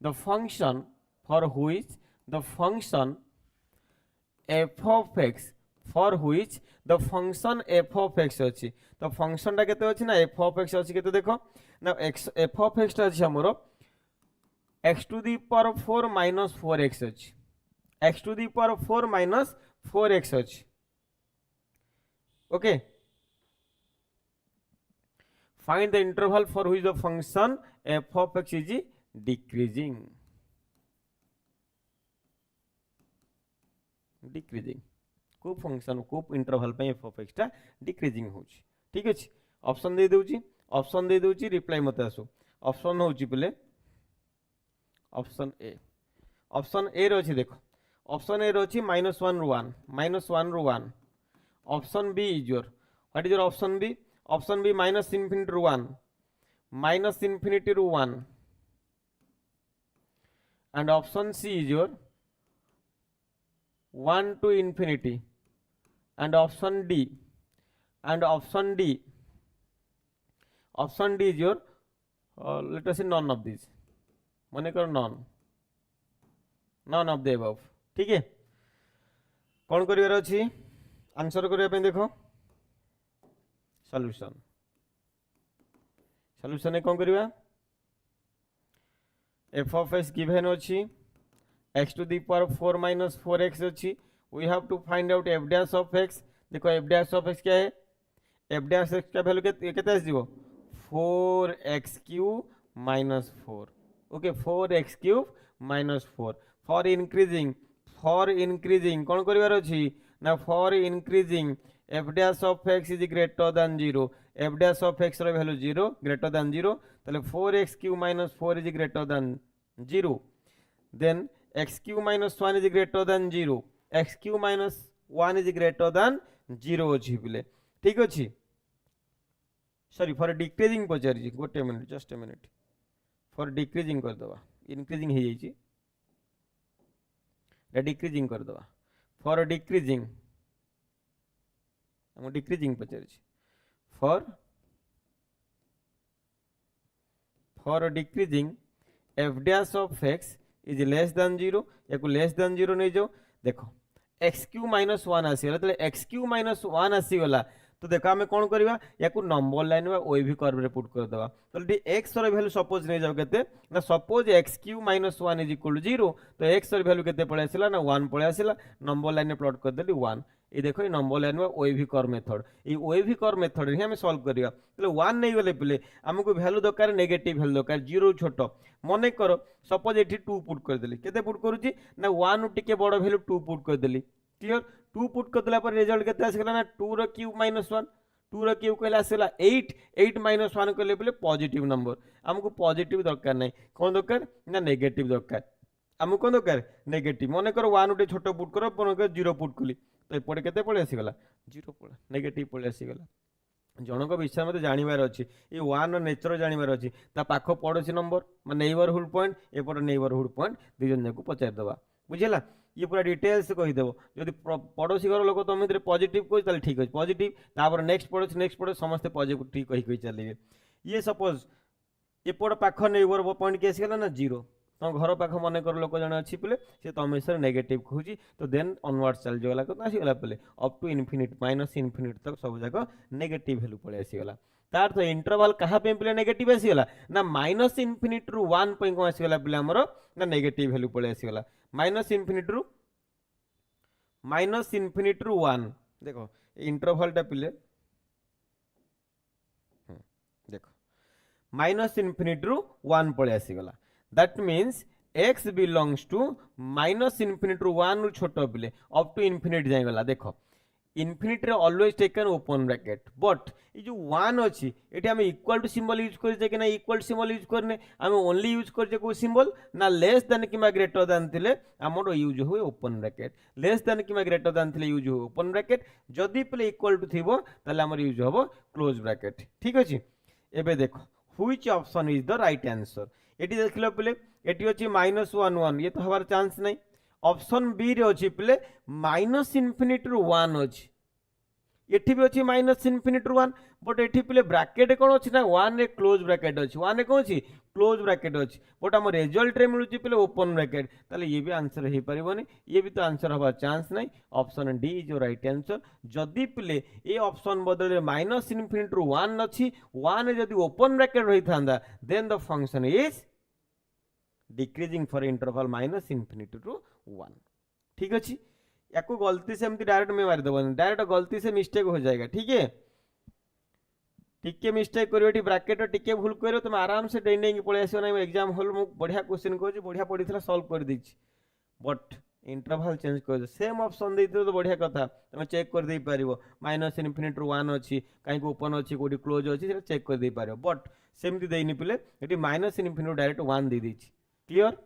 the function f of x अछि तो function टा केते अछि ना f of x अछि केते देखो ना f of x टा अछि हमरो x to the power 4 minus 4x अछि x to the power 4 minus 4x अछि okay. Find the interval for which the function f of x is decreasing को फंक्शन को इंटरवल पे f of x टा decreasing होची ठीक अछि option दे दोची reply मते आसो ऑप्शन होची पले ऑप्शन ए रो अछि देखो ऑप्शन ए रो अछि -1 ରୁ 1 option B is your what is your option B minus infinity to 1 and option C is your 1 to infinity and option D is your let us say none of these माने कर none of the above ठीक है कौन करिवार अछि answer करिया पे देखो solution कौन करिवा f of x given अछि x to the power 4 minus 4x अछि we have to find out f dash of x देखो f dash of x क्या है f dash x का वैल्यू केते आसीबो 4x cube minus 4 okay 4x cube minus 4 for increasing कौन करिवार अछि ना for increasing f dash of x is greater than 0 f dash of x रो value 0 greater than 0 तले 4x cube minus 4 is greater than 0 then x cube minus 1 is greater than 0 x cube minus 1 is greater than 0 अछि पिले ठीक अछि sorry for decreasing पचारि गोटे minute just a minute for decreasing कर दवा increasing हे जाई छी डिक्रीजिंग कर दवा for decreasing पचारि for decreasing f dash of x is less than 0 याको less than 0 नहीं जाओ देखो x cube minus 1 आसीगला तले x cube minus 1 आसीगला तो देखो आमे कोन करबा याको नंबर लाइन में ओएवी कर्व रे पुट कर देबा तो x रो वैल्यू सपोज नहीं जाओ केते ना suppose x cube minus 1 is equal to 0 तो x रो वैल्यू केते पळे आसीला ना 1 पळे आसीला नंबर लाइन में प्लॉट कर देली 1 ये देखो ये नंबर लाइन में ओएवी कर्व मेथड ये ओएवी कर्व मेथड रे हम सॉल्व करिया तले 1 नहीं गले पिले हमको वैल्यू दरकार नेगेटिव वैल्यू दरकार 0 छोटो मने करो सपोज एठी 2 पुट कर देली केते पुट करूची ना 1 टिके बड़ वैल्यू 2 पुट कर देली क्लियर 2 पुट कर देला पर रिजल्ट केते आसीला ना 2 रो क्यूब minus 1 2 रो क्यूब कहला आसीला 8 minus 1 कहले बोले पॉजिटिव नंबर हमको पॉजिटिव दरकार नहीं कोन दरकार ना नेगेटिव दरकार हमको कोन दरकार नेगेटिव मने करो 1 उटे छोटो पुट करो पर 0 पुट कली तो एपटे केते पळे आसीगला 0 पळे नेगेटिव पळे आसीगला जनक विषय मते जानिबार अछि ए 1 नेचर जानिबार अछि ता पाखो पड़ोसी नंबर माने नेबरहुड पॉइंट एपटे नेबरहुड पॉइंट दि जन को पचार दबा बुझिला ये पूरा डिटेल्स कहि देबो यदि पड़ोसी घर लोक तो मित्र पॉजिटिव कोइ ताल ठीक अछि पॉजिटिव तापर नेक्स्ट पड़ोसी समस्त पॉजिटिव कहि चलिबे ये सपोज एपट पाख नेबर पॉइंट के आसीगला ना 0 तो घर पाख मन कर लोक जन अच्छी पे से तुम सर नेगेटिव कहूँ तो देन ऑनवर्ड चल जाएगा तो आसीगला पे up to infinite minus infinite तक सब जाक नेगेटिव वैल्यू पड़े आसीगला तार तो इंटरवल कहाँ पे पे नेगेटिव आसीगला ना माइनस इनफिनिट रु 1 पे कौन आसीगला पे हमर ना नेगेटिव वैल्यू पड़े आसीगला माइनस इनफिनिट रु 1 देखो इंटरवल टा पे देखो माइनस इनफिनिट रु 1 पड़े आसीगला that means x belongs to minus infinity to 1 छोटो पिले up to infinity जाय गला देखो infinity रे always taken open bracket but ये जो 1 अछि एठी हम इक्वल टू सिंबल यूज करि जे कि ना इक्वल सिंबल यूज करने हम ओनली यूज कर जे को सिंबल ना लेस देन कि ग्रेटर देन थिले हमरो यूज होय ओपन ब्रैकेट लेस देन कि ग्रेटर देन थिले यूज होय ओपन ब्रैकेट जदी पिले इक्वल टू थिबो ताले हमर यूज होबो क्लोज ब्रैकेट ठीक अछि एबे देखो which option is the right answer eighty देखिल पिले एटी अच्छी -1 1 ये तो हमार चांस नहीं। ऑप्शन बी रे अच्छी पिले -इनफिनिटी रु 1 अच्छी, एठी भी अच्छी -इनफिनिटी रु 1, बट एठी पिले ब्रैकेट कौन अच्छी ना 1 रे क्लोज ब्रैकेट अच्छी, 1 रे कौन अच्छी क्लोज ब्रैकेट अच्छी, बट आम रिजल्ट रे मिलुची पिले ओपन ब्रैकेट, ताले ये भी आंसर हो पारिबोनी, ये भी तो आंसर हवा चांस नहीं। Option D is your right answer. जदि पिले ए ऑप्शन बदले -इनफिनिटी रु 1 अच्छी, 1 रे जदि ओपन ब्रैकेट रही थांदा then the function is decreasing for interval -infinity रु 1। ठीक अच्छी, या को गलती से एमती डायरेक्ट में मारी देबो, डायरेक्ट गलती से मिस्टेक हो जाएगा। ठीक है, टिके मिस्टेक करियो टी ब्रैकेट टिके भूल करियो तुम आराम से डेई डेई पळे आसियो ना एग्जाम हॉल मु बढ़िया क्वेश्चन कहूँ बढ़िया पढ़ी सॉल्व कर दीची, बट इंटरवल चेंज कर सेम ऑप्शन देते तो बढ़िया कथा तुम चेक कर दे पारिबो -इनफिनिटी रु 1 अच्छी कहीं ओपन अच्छी कोडी क्लोज अच्छी से चेक कर दे पारिबो, बट सेमती देनी पिले एटी -इनफिनिटी डायरेक्ट 1 दे दीची। क्लियर,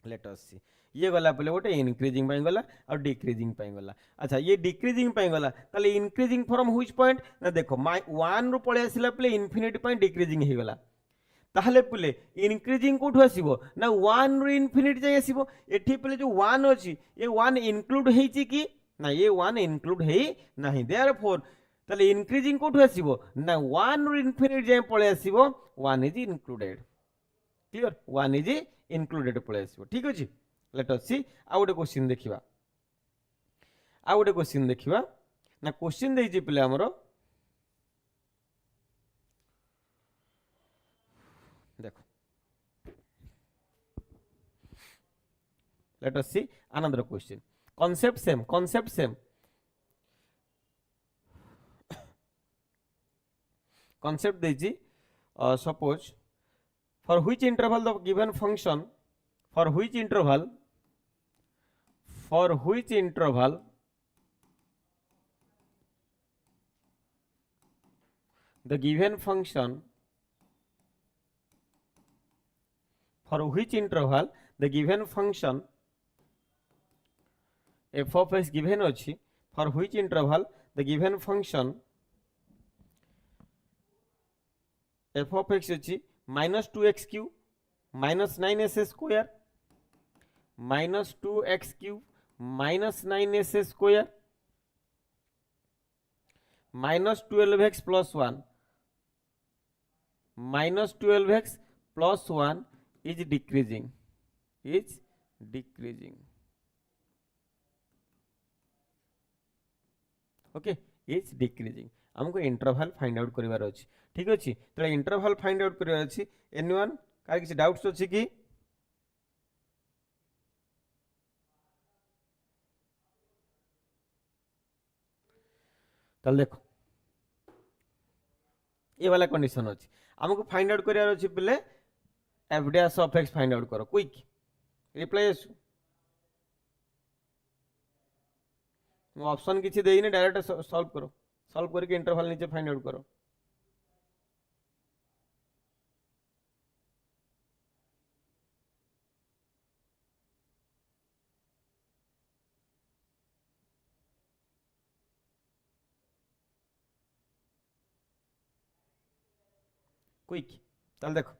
लेट अस सी ये गला पे गोटे इनक्रीजिंग गला और डिक्रीजिंग गला। अच्छा ये डिक्रीजिंग गला ताले इनक्रीजिंग फ्रॉम व्हिच पॉइंट ना देखो 1 रु पळे आसिला पे इनफिनिटी पॉइंट डिक्रीजिंग हे गला, ताहले पे इनक्रीजिंग कोठु आसीबो ना 1 रु इनफिनिटी जाय आसीबो। एठी पे जो 1 अछि ये 1 इंक्लूड हेछि कि ना, ये 1 इंक्लूड हेइ नाही, देयरफॉर ताले इनक्रीजिंग कोठु आसीबो ना 1 रु इनफिनिटी जाय पळे आसीबो, 1 is included. Clear, 1 is included पळे आसीबो। ठीक अछि, लेट अस सी आ गोटे क्वेश्चन देखिबा, आ गोटे क्वेश्चन देखिबा ना क्वेश्चन देछि पिले हमरो देखो, late us see another question, concept same concept देछि suppose for which interval the given function for which interval the given function for which interval the given function f of x given अछि, for which interval the given function f of x अछि -2x cube -9s square -2x cube -9s square -12x plus 1 -12x plus 1 is decreasing okay is decreasing. हमको interval find out करिवार अछि। ठीक अछि, तो interval find out करिवार अछि। Anyone car किसी डाउट्स अछि कि? तल देखो ये वाला कंडीशन अछि, हमको फाइंड आउट करिवार अछि पिले f dash of x find out करो, क्विक रिप्लाई आसु। ऑप्शन किसी देइने डायरेक्ट सॉल्व करो, सॉल्व करके इंटरवल नीचे फाइंड आउट करो। क्विक ताल देखो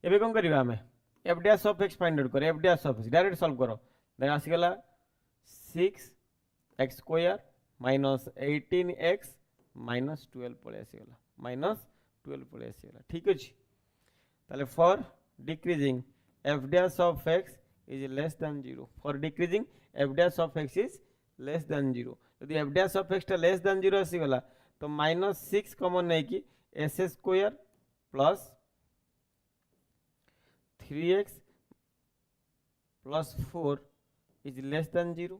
एबे कौन करिबा हमें f dash of x find out करो, f dash of x direct solve करो, देन आसीगला 6x square minus 18x minus 12 पळे आसीगला, माइनस 12 पळे आसीगला। ठीक अछि, ताले for decreasing F dash of x is less then 0, for decreasing F dash of x is less then 0। यदि F dash of x टा less than 0 आसीगला तो -6 common नहीं कि S square plus 3x plus 4 is less then 0,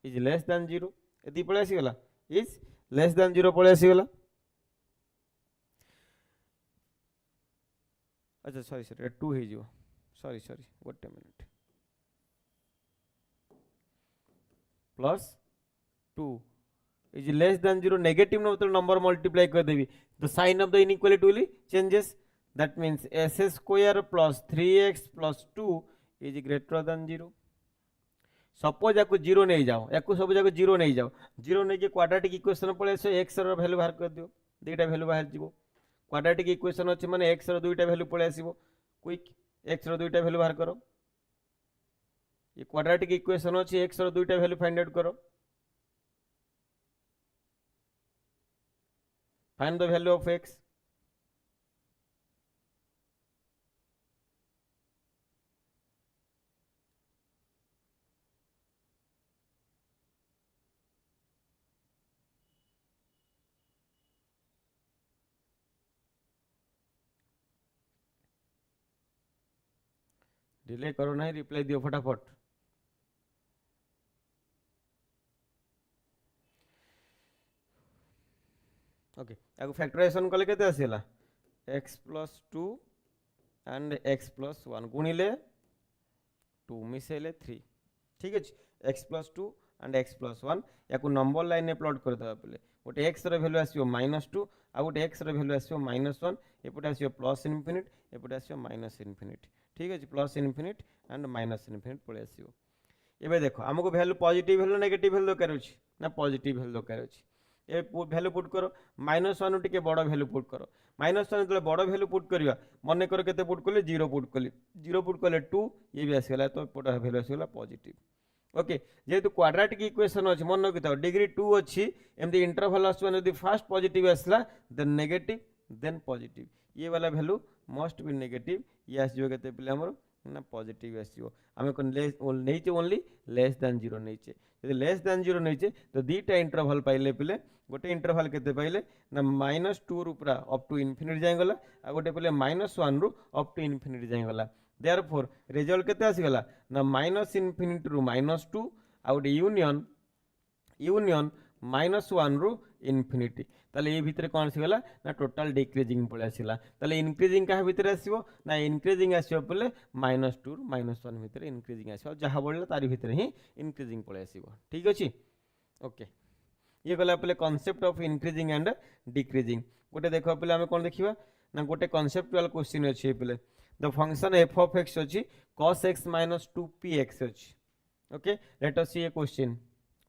is less then 0 यदि पळे आसीगला is less then 0 पळे आसीगला। अच्छा sorry sorry 2 हे जिवो, सॉरी सॉरी गोटे minute, plus 2 is less than 0, negative मतलब number multiply कर देवी, the sign of the inequality will changes, that means s square plus 3x plus 2 is greater than 0। Suppose याको 0 नहीं जाओ, याको सब जाको 0 नहीं जाओ, 0 नहीं के क्वाड्रेटिक इक्वेशन पळे आसो x रो वैल्यू बाहर कर दियो, दुईटा वैल्यू बाहर जीवो, क्वाड्रेटिक इक्वेशन अच्छे माने एक्स रो दुईटा वैल्यू पळे आसीबो क्विक एक्स रो दुईटा वैल्यू बाहर करो ये क्वाड्रेटिक इक्वेशन अच्छे एक्स रो दुईटा वैल्यू फाइंड आउट करो find the value of x delay करो नहीं रिप्लाई दियो फटाफट ओके याको फैक्टराइजेशन कले केते आसीला x + 2 एंड x + 1 गुणिले 2 मिसेले 3 ठीक अछि x + 2 एंड x + 1 याको नंबर लाइन में प्लॉट कर दबा पले गोटे x रो वैल्यू आसीबो -2 आ गोटे x रो वैल्यू आसीबो -1 एपटे आसीबो प्लस इनफिनिट एपटे आसीबो माइनस इनफिनिट ठीक अछि plus infinite and minus infinite पळे आसीबो एबे देखो हमको value positive value negative value दरकार अछि ना पॉजिटिव वैल्यू दरकार अछि ए वैल्यू पुट करो -1 टिके बड़ वैल्यू पुट करो -1 जो बड़ वैल्यू पुट करिया मन कर केते पुट कले 0 पुट कले 0 पुट कले 2 ये भी आसीगला तो एपटे वैल्यू आसीगला पॉजिटिव ओके जेहेतु क्वाड्रेटिक इक्वेशन अछि मन रखिता डिग्री 2 अछि एमदी इंटरवल आसबो यदि फर्स्ट पॉजिटिव आसला देन नेगेटिव देन पॉजिटिव ये वाला वैल्यू मस्ट बी नेगेटिव ये आसीबो केते पिले हमर ना पॉजिटिव आसीबो हमें कोन लेस नैचे ओनली लेस देन 0 नैचे यदि लेस देन 0 नैचे तो दीटा इंटरवल पाइले पिले गोटे इंटरवल केते पाइले ना -2 रु पूरा अप टू इनफिनिटी जाय गला आ गोटे पाइले -1 रु अप टू इनफिनिटी जाय गला देयरफॉर रिजल्ट केते आसी गला ना -इनफिनिटी रु -2 आ गोटे यूनियन -1 रु इनफिनिटी ताले ये भितर कोन आसी गला ना टोटल डिक्रीजिंग पळे आसीला ताले इंक्रीजिंग का भितर आसीबो ना इंक्रीजिंग आसीबो पले -2 रु -1 भितर इंक्रीजिंग आसीबो जहा बढला तारि भितर ही इंक्रीजिंग पळे आसीबो ठीक अछि ओके ये गला पले concept of increasing and decreasing गोटे देखो पले हमें कोन देखिबा ना गोटे कांसेप्चुअल क्वेश्चन अछि पले the function f of x अछि cos x - 2px अछि okay let us see a question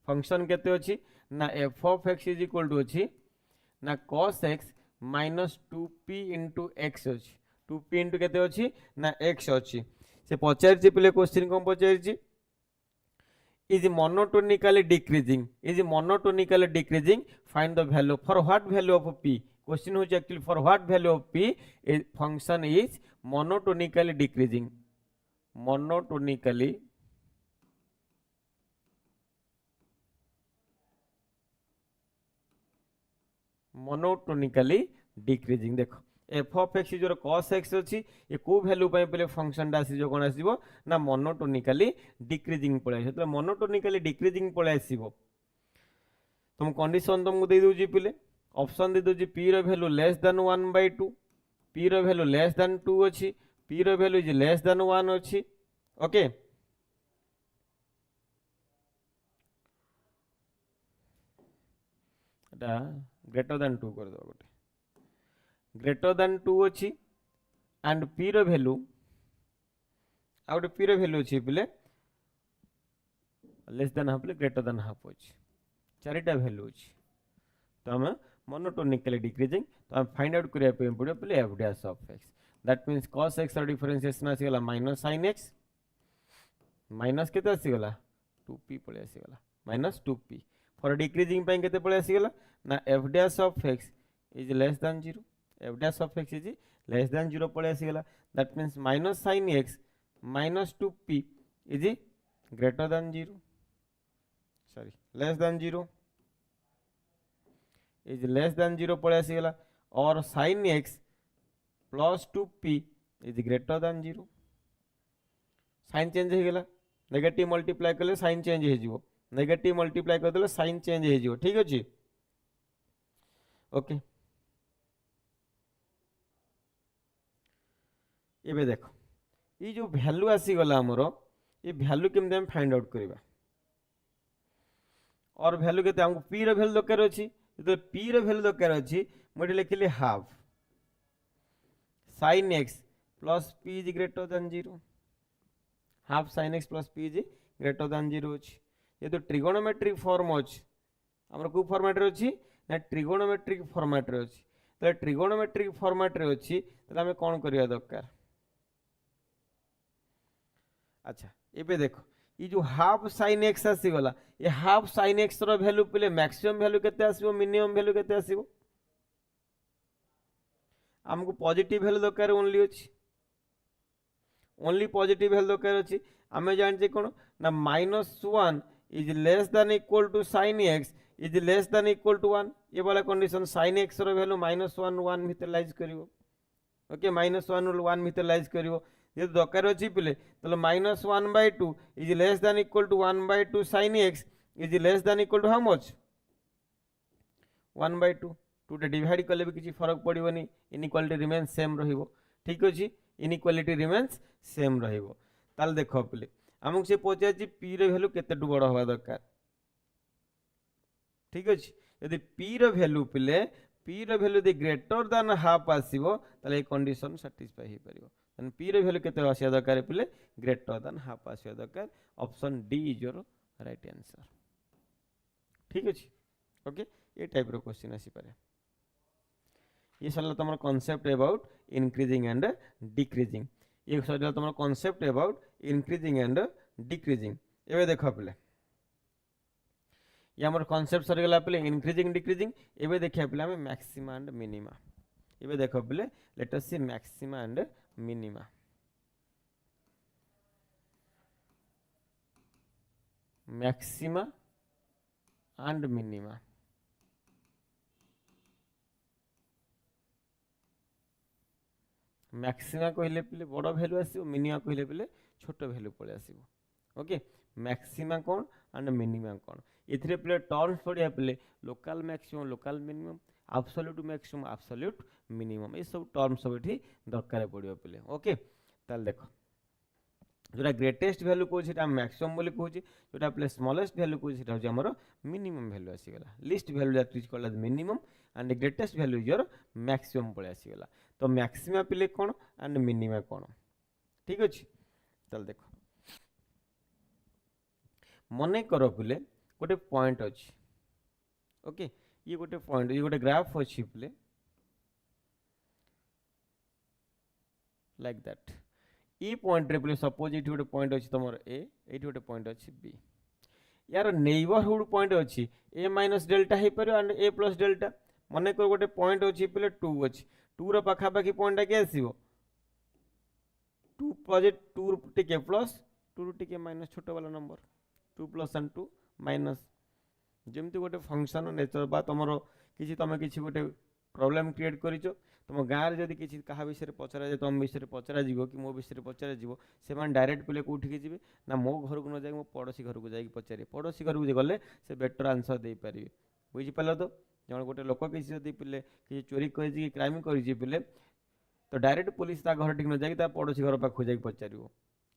function केते अछि ना f of x is equal to अछि ना cos x - 2p into x अछि 2p into केते अछि ना x अछि से पचार छि पले क्वेश्चन कोन पचार छि is monotonically decreasing find the value for what value of p question होछि actually for what value of p a function is monotonically decreasing decreasing देखो f of x जो cos x अछि ये को वैल्यू पय पले function डासी जो कोन आसीबो ना मोनोटोनिकली डिक्रीजिंग पळे आसी तो मोनोटोनिकली डिक्रीजिंग पळे आसीबो तुम कंडीशन तुमको दे दोजी पले ऑप्शन दे दोजी p रो वैल्यू लेस देन 1/2 p रो वैल्यू लेस देन 2 अछि p रो वैल्यू इज लेस देन 1 अछि ओके एटा ग्रेटर देन 2 कर दो गोटे ग्रेटर देन 2 अछि एंड p रो वैल्यू आ गोटे p रो वैल्यू अछि पिले less than half greater than half अछि चारिटा वैल्यू अछि तो हम मोनोटोनिकली डिक्रीजिंग तो हम फाइंड आउट करिया पे पड़े पले f dash of x that means cos x रो डिफरेंशिएशन आसी गला माइनस sin x माइनस केते आसी गला 2p पळे आसी गला -2p फॉर डिक्रीजिंग पे केते पळे आसी गला ना f dash of x is less then 0 f dash of x is less than 0 पड़े आसीगला that means minus sin x minus 2p is greater than 0 sorry less than 0 is less than 0 पड़े आसीगला और sin x plus 2p is greater than 0 sin change हो गला negative multiply करले sin change हो जिवो negative multiply कर देले sin change हो जिवो ठीक अछि ओके एबे देखो ये जो वैल्यू आसी गला हमरो ये वैल्यू केमते हम फाइंड आउट करबा और वैल्यू केते हमको p रो वैल्यू दरकार अछि तो p रो वैल्यू दरकार अछि मोटे लिखिले half sin x plus p is greater than 0 half sin x plus p is greater than 0 अछि ये तो ट्रिगोनोमेट्रिक फॉर्म अछि हमर को फॉर्मेट रे अछि ना ट्रिगोनोमेट्रिक फॉर्मेट रे अछि तो ट्रिगोनोमेट्रिक फॉर्मेट रे अछि तो आम कौन करवा दरकार। अच्छा एबे देखो ये जो हाफ साइन एक्स आसीगला ये हाफ साइन एक्स रो वैल्यू पे मैक्सिमम वैल्यू केते आसीबो मिनिमम वैल्यू केते आसीबो हमको पॉजिटिव वैल्यू दरकार ओनली अछि ओनली पॉजिटिव वैल्यू दरकार अछि आमे जानछे कोन ना -1 is less than equal to sin x is less than equal to 1 ये वाला कंडीशन sin x रो वैल्यू -1 1 भीतर लाइज करिवो ओके -1 1 भीतर लाइज करिवो ये दरकार अछि पिले तले -1/2 is less than equal to 1/2 sin x is less than equal to how much 1/2 two टे डिवाइड कले भी किसी फरक पड़िबनी इनइक्वालिटी रिमेन्स सेम रहिबो ठीक अछि इनइक्वालिटी रिमेन्स सेम रहिबो ताल देखो पिले हमक से पहुंचे पी रो वैल्यू केते टू बड़ होबा दरकार ठीक अछि यदि पी रो वैल्यू पिले पी रो वैल्यू दे ग्रेटर देन हाफ आसीबो ताले ए कंडीशन सैटिस्फाई हे परिबो देन पी रो वैल्यू केते आसिया दरकार पिले ग्रेटर देन हाफ आसिया दरकार option D is your right answer ठीक अछि ओके ये टाइप रो क्वेश्चन आसी पारे ये सरला तमर concept about increasing and decreasing ये सरला तमर concept about increasing and decreasing एबे देखो पले ये हमर कांसेप्ट सर गेला पले इंक्रीजिंग डिक्रीजिंग एबे देखिया पले हम मैक्सिमा एंड मिनिमा एबे देखो पले let us see maxima and minima maxima and minima maxima कहले पे बड़ वैल्यू आसो मिनिमा कहले पे छोट वैल्यू पड़े आसो ओके मैक्सिमा कौन एंड मिनिमा कौन इथरे पे टर्म्स पढ़िया पे local maximum local minimum absolute maximum absolute minimum ये सब टर्म सब ये दरकार पड़ो पे ओके ताल देखो जोटा ग्रेटेस्ट वैल्यू कौन मैक्सिमम बोली कहूँ जोटा पे स्मॉलेस्ट वैल्यू कौन हूँ मिनिमम वैल्यू आसीगला least value that is called as minimum and greatest value is your maximum पड़े आसीगला तो मैक्सिमा पिले कौन एंड मिनिमा कौन ठीक अच्छे चल देखो मन कर पिले गोटे पॉइंट अच्छी ओके ये गोटे पॉइंट ये गोटे ग्राफ अच्छी पिले लाइक दैट ये पॉइंट रे पिले सपोज ये गोटे पॉइंट अच्छी तुम ए ये गोटे पॉइंट अच्छी बी यार नेबरहुड पॉइंट अच्छी ए माइनस डेल्टा हो पार एंड ए प्लस डेल्टा मन कर गोटे पॉइंट अच्छी पिले 2 अच्छी 2 रो पाखापाखी पॉइंट के आसीबो 2 प्लस 2 टिके प्लस 2 टिके माइनस छोट वाला नंबर 2 प्लस एंड 2 माइनस जमती गोटे फंक्शन नेचर बा तुमरो किसी तुम किसी गोटे प्रॉब्लम क्रिएट करिचो तुम गाँव जदि किसी क्या विषय पचरा जाए तुम विषय पचरा जीवो कि मो विषय पचरा जीवो से डायरेक्ट पिले कौटिक जी ना मो घर को न जाए मो पड़ोशी घर को जाए पचारे पड़ोशी घर को गले से बेटर आंसर दे पारे बुझीपार तो जन गोटे लोक किसी जब पिले किसी चोरी कर क्राइम कर पिले तो डायरेक्ट पुलिस ता घर टिक न जाए पड़ोशी घर पाखु जा पचार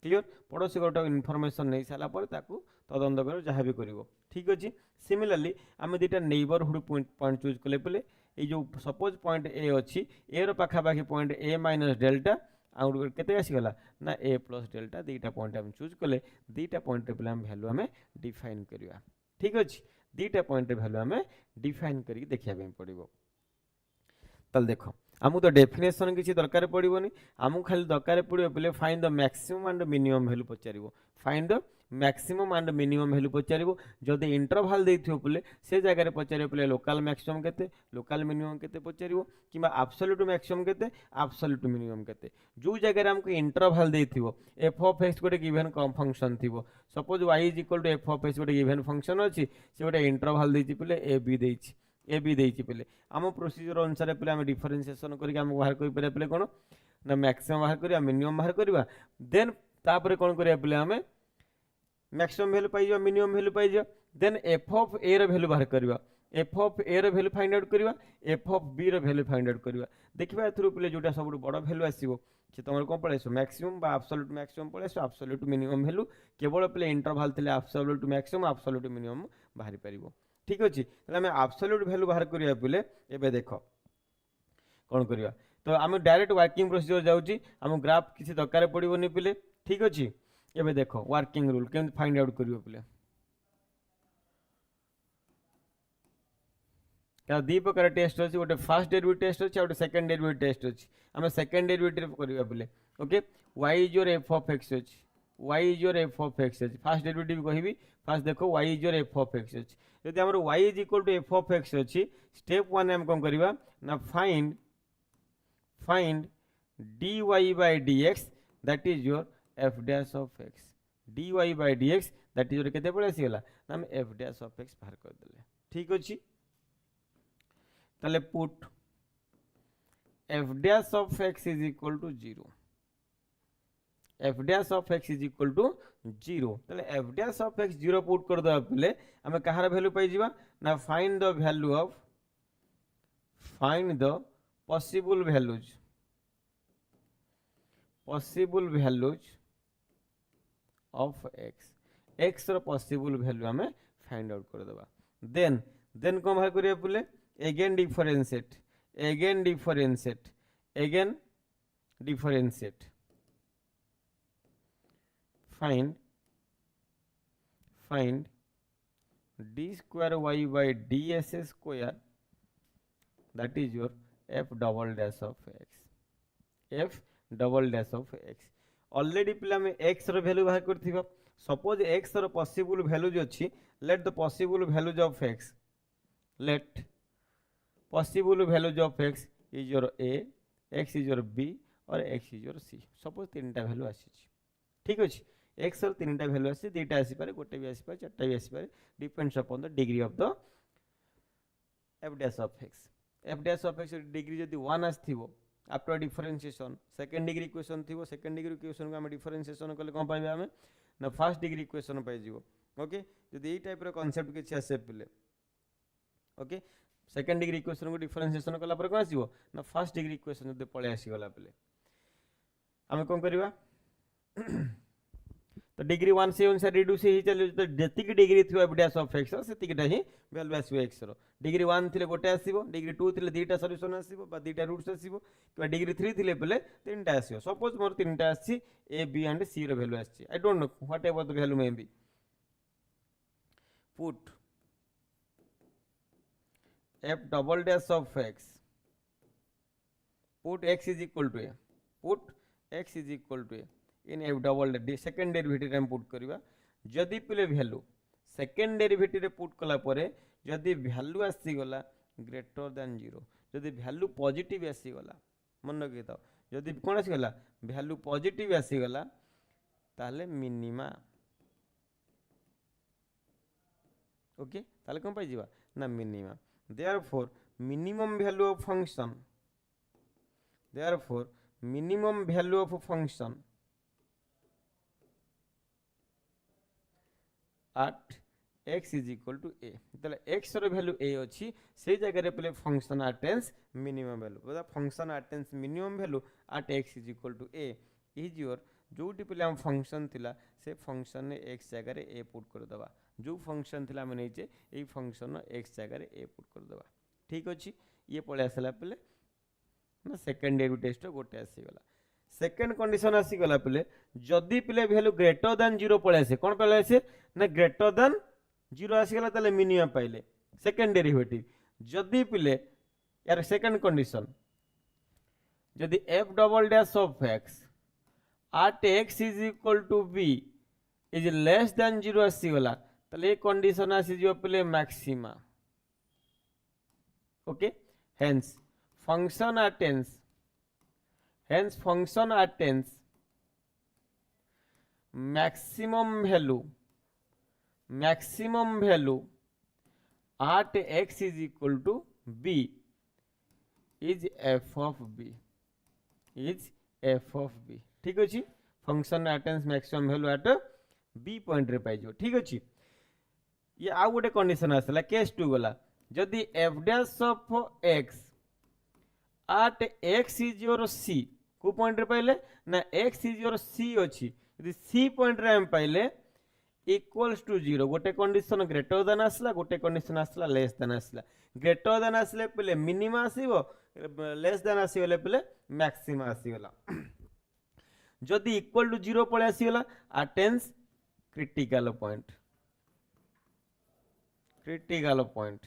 क्लीयर पड़ोशी घर इनफर्मेशन नहीं सारापर तदंत कर जहाँ भी कर ठीक अच्छे सिमिलरली आम दुटा नेबरहुड पॉइंट चूज कले पे ये जो सपोज पॉइंट ए अच्छी ए पाखापाखी पॉइंट ए माइनस डेल्टा आउट के आसीगला ना ए प्लस डेल्टा दुटा पॉइंट आम चूज कले दुटा पॉइंट पे आम भैल्यू आम डिफाइन करवा ठीक अच्छे दुटा पॉइंट भैल्यू आम डिफाइन करके देखा पड़ो तल देख आमको तो डेफिनेशन किसी दरकार पड़ोनी आमको खाली दरकार पड़ो पे find the maximum and minimum value पचार find the maximum and minimum value पचार जदि इंटरवल देथियो पे से जगह पचार पे लोकल मैक्सिमम केते लोकल मिनिमम केते पचार कि एब्सोल्यूट मैक्सिमम केते एब्सोल्यूट मिनिमम केते जो जगह हमको इंटरवल देथियो एफ ऑफ एक्स गोटे गिवन फंक्शन थिबो suppose y is equal to f of x गोटे गिवन फंक्शन अच्छी से गोटे इंटरवल देछि पे ए बी देछि ए बी देछि पे आम प्रोसीजर अनुसार पे आम डिफरेंशिएशन करके आम बाहर कर पारे पे कौन ना मैक्सिमम बाहर करिया मिनिमम बाहर करिया देन तापर कौन करिया पे आम मैक्सिमम वैल्यू पाई जा मिनिमम वैल्यू पाई जा देन एफ ऑफ ए रो वैल्यू बाहर करिया एफ ऑफ ए रो वैल्यू फाइंड आउट करिया एफ ऑफ बी रो वैल्यू फाइंड आउट करिया देखिबा एथरु पे जोटा सब बड़ वैल्यू आसीबो से तुम कौन पड़े मैक्सिमम बा एब्सोल्यूट मैक्सिमम पड़े एब्सोल्यूट मिनिमम वैल्यू केवल पे इंटरवल थे एब्सोल्यूट मैक्सिमम एब्सोल्यूट मिनिमम बाहर पारिबो ठीक अच्छे तेल एब्सोल्यूट वैल्यू बाहर करिया पे एबे देख कौन करिया तो आम डायरेक्ट वर्किंग प्रोसीजर जाउची आम ग्राफ किसी दरकार पड़ोनी पे ठीक अच्छे एबे देख वर्किंग रूल केम फाइंड आउट करियो पे क्या दी प्रकार टेस्ट अच्छी गोटे फास्ट डेरिवेटिव टेस्ट अच्छी गोटे सेकंड डेरिवेटिव टेस्ट अच्छी आम सेकंड डेरिवेटिव करवा बोले okay y is your f of x अच्छी y is your f of x अच्छी फास्ट डेरिवेटिव कहबी फास्ट देखो y is your f of x अच्छी जदि आमर y is equal to f of x अच्छी स्टेप 1 आम कौन करवा ना find dy by dx that is your f dash of x dy by dx that is your केते पड़े आसीगला ना हम f dash of x बाहर कर देले ठीक अछि ताले put f dash of x is equal to 0 f dash of x is equal to 0 ताले f dash of x 0 पुट कर दबा पले हमें कहार वैल्यू पाई जिबा ना find the possible values of x रो possible value हमें फाइंड आउट कर दबा देन कौन बाहर करिया बोले again differentiate find d square y by ds square that is your f double dash of x already पिला में x रो वैल्यू बाहर करथिबा सपोज x रो पॉसिबल वैल्यूज अछि let the possible values of x is your a x is your b और x is your c suppose तीनटा value आसी ठीक अछि x रो तीनटा वैल्यू आसी दुईटा आसी पारे गोटे भी आसी पारे चारटा भी आसी पारे depends upon the degree of the f dash of x degree जदि 1 आथिबो after differentiation second degree equation थी सेकंड डिग्री इक्वेशन को आम डिफरेंशिएशन कले कौन पाइबा आम ना फर्स्ट डिग्री इक्वेशन पाइब ओके जदि यही टाइप कॉन्सेप्ट किसी आसे पे ओके सेकंड डिग्री इक्वेशन को डिफरेंशिएशन कला कौन आसो ना फर्स्ट डिग्री इक्वेशन जब पलि आसीगला पे आम कौन करवा तो डिग्री 1 से अनुसार रिड्यूस ही चलो तो जी डिग्री थी एफ डैश ऑफ एक्स से ही वैल्यू आसो एक्स डिग्री 1 थी गोटे आसो डिग्री 2 थी दुईटा सल्यूशन आसो दुईटा रूट्स आसो कि डिग्री 3 थी पे तीन टा आसो सपोज मोर तीन टा आसी ए बी एंड सी रो वैल्यू आसी I don't know whatever the value may be put F double dash of X put X is equal to A in F double second derivative हम put करवा जदि पिले value second derivative put कला परे जदि value आसीगला greater than 0 जदि value positive आसीगला मन रखि था जदि कौन आसीगला वैल्यू पॉजिटिव आसीगला ताले मिनिमा ओके ताले कौन पाई जीवा ना minima therefore minimum value of function at x is equal to a तले x रो वैल्यू a अछि से जगह रे पले फंक्शन अटेंस मिनिमम वैल्यू बता function attains minimum value at x is equal to a is your जोटी पले हम फंक्शन थिला से फंक्शन ने x जगह रे a पुट कर दबा जो फंक्शन थिला हम नैचे ए फंक्शन नो x जगह रे a पुट कर दबा ठीक अछि ये पले आसला पले ना सेकंड डेरिवेटिव टेस्ट गोटे आसी गला सेकेंड कंडीशन आसी गला पले जदि पले वैल्यू ग्रेटर दैन 0 पळे आसे कोन पळे आसे ना ग्रेटर दैन 0 आसी गला तले मिनिमम पाइले सेकेंड डेरिवेटिव जदि पले यार सेकेंड कंडीशन जदि f double dash of x at x is equal to b is less than 0 आसी गला तले ए कंडीशन आसी जो पले maxima okay hence function attains maximum value at x is equal to b is f of b ठीक अछि function attains maximum value at b point रे पाइ जो ठीक अछि ये आ गोटे कंडीशन आसला केस 2 गला जदि f dash of x at x is your c को पॉइंट रे पाइले ना x is your c अछि यदि c पॉइंट रे हम पाइले इक्वल्स टू 0 गोटे कंडीशन ग्रेटर देन आसला गोटे कंडीशन आसला लेस देन आसला ग्रेटर देन आसले पले मिनिमा आसीबो लेस देन आसीगले पले मैक्सिमा आसीगला जदि इक्वल टू 0 पळे आसीगला अटेंस क्रिटिकल पॉइंट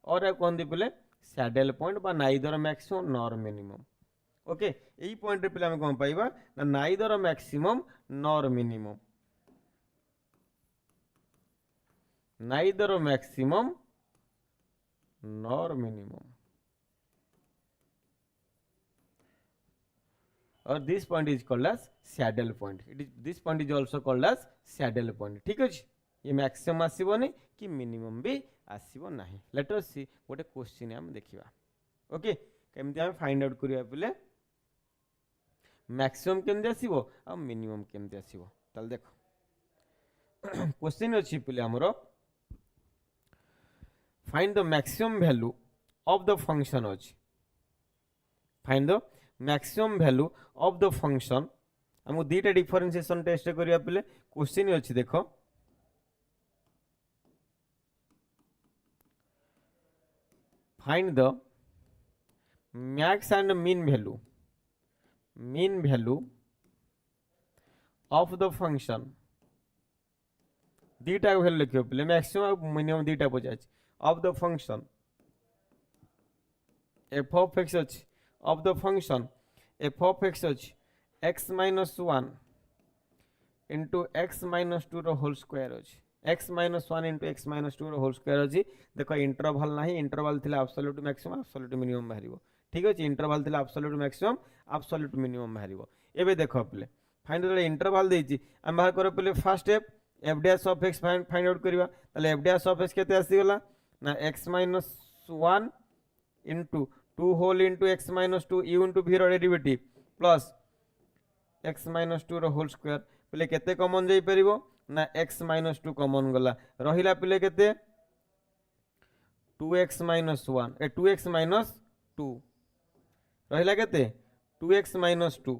और कोन दी पले सैडल पॉइंट बा neither maximum nor minimum. Okay यही पॉइंट पे आम कौन पाइबा ना neither maximum nor minimum, neither maximum nor minimum, और this point is called as saddle point. It is this point is also called as saddle point. ठीक अच्छे ये मैक्सिमम आसबनी कि मिनिमम भी आसब ना। लेट अस सी गोटे क्वेश्चन हम देखा। ओके केमती हम फाइंड आउट करिया बोले मैक्सिमम केमती आसीबो आ मिनिमम केमती आसीबो। ताल देखो क्वेश्चन अछि पिले हमरो find the maximum value of the function अछि। Find the maximum value of the function. हमको दीटा डिफरेंशिएशन टेस्ट करिया पिले क्वेश्चन अछि देखो find the max and min value of the function. दीटा वैल्यू लिखियो पिले मैक्सिमम और मिनिमम दीटा पचाच of the function F of X अछि of the function F of X अछि X minus 1 into x minus 2 रो होल स्क्वायर अछि X minus 1 into x minus 2 रो होल स्क्वायर अछि। देखो इंटरवल नाही इंटरवल थिला एब्सोल्यूट मैक्सिमम एब्सोल्यूट मिनिमम बाहरिबो। ठीक अछि इंटरवल थिला एब्सोल्यूट मैक्सिमम एब्सोल्यूट मिनिमम बाहरिबो। एबे देखो पिले फाइंड द इंटरवल देछि हम बाहर करो पिले first step F dash of x find out करबा। ताले एफ डैश ऑफ एक्स केते आसी गला ना x minus 1 into 2 whole into x minus 2 u into v रो डेरिवेटिव प्लस एक्स माइनस 2 रो होल स्क्वायर पिले केते कॉमन जाई परिबो ना एक्स माइनस 2 कॉमन गला रहिला पिले केते 2x माइनस 1 ए 2x माइनस 2 रहिला केते 2x माइनस 2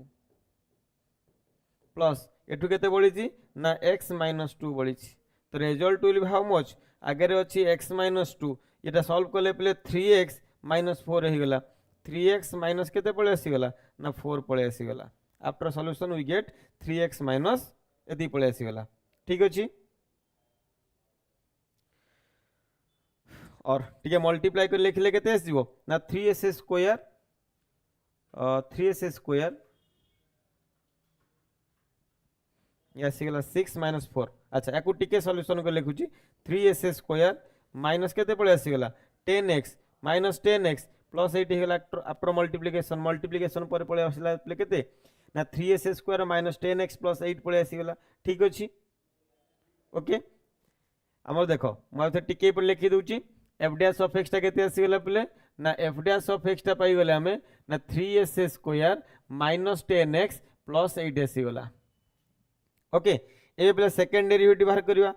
प्लस एठू केते बढिची ना x माइनस 2 बढिची। तो result will be how much आगे रे अछि x माइनस 2 एटा सॉल्व करले पिले 3x माइनस 4 रही गला 3x माइनस केते पळे आसी गला ना 4 पळे आसी गला। After solution we get 3x minus एती पळे आसी गला। ठीक अछि और ठीक है मल्टीप्लाई कर लिखले केते आसीबो ना 3s स्क्वायर 3s स्क्वायर ये आसी गला 6 माइनस 4। अच्छा याकू टिके सॉल्यूशन को लिखुची 3s स्क्वायर माइनस केते पळे आसी गला 10x माइनस 10x प्लस 8 हेला आफ्टर मल्टीप्लिकेशन पर पळे आसीला प्ले केते ना 3s square minus 10x plus 8 पळे आसी गला। ठीक अछि ओके हमर देखो मैं टिके पर लिखि दूची एफ डैश ऑफ एक्स टा केते आसी गला प्ले ना एफ डैश ऑफ एक्स टा पाई गले हमें ना 3s square minus 10x plus 8 आसी गला। Okay a play second derivative बाहर करबा।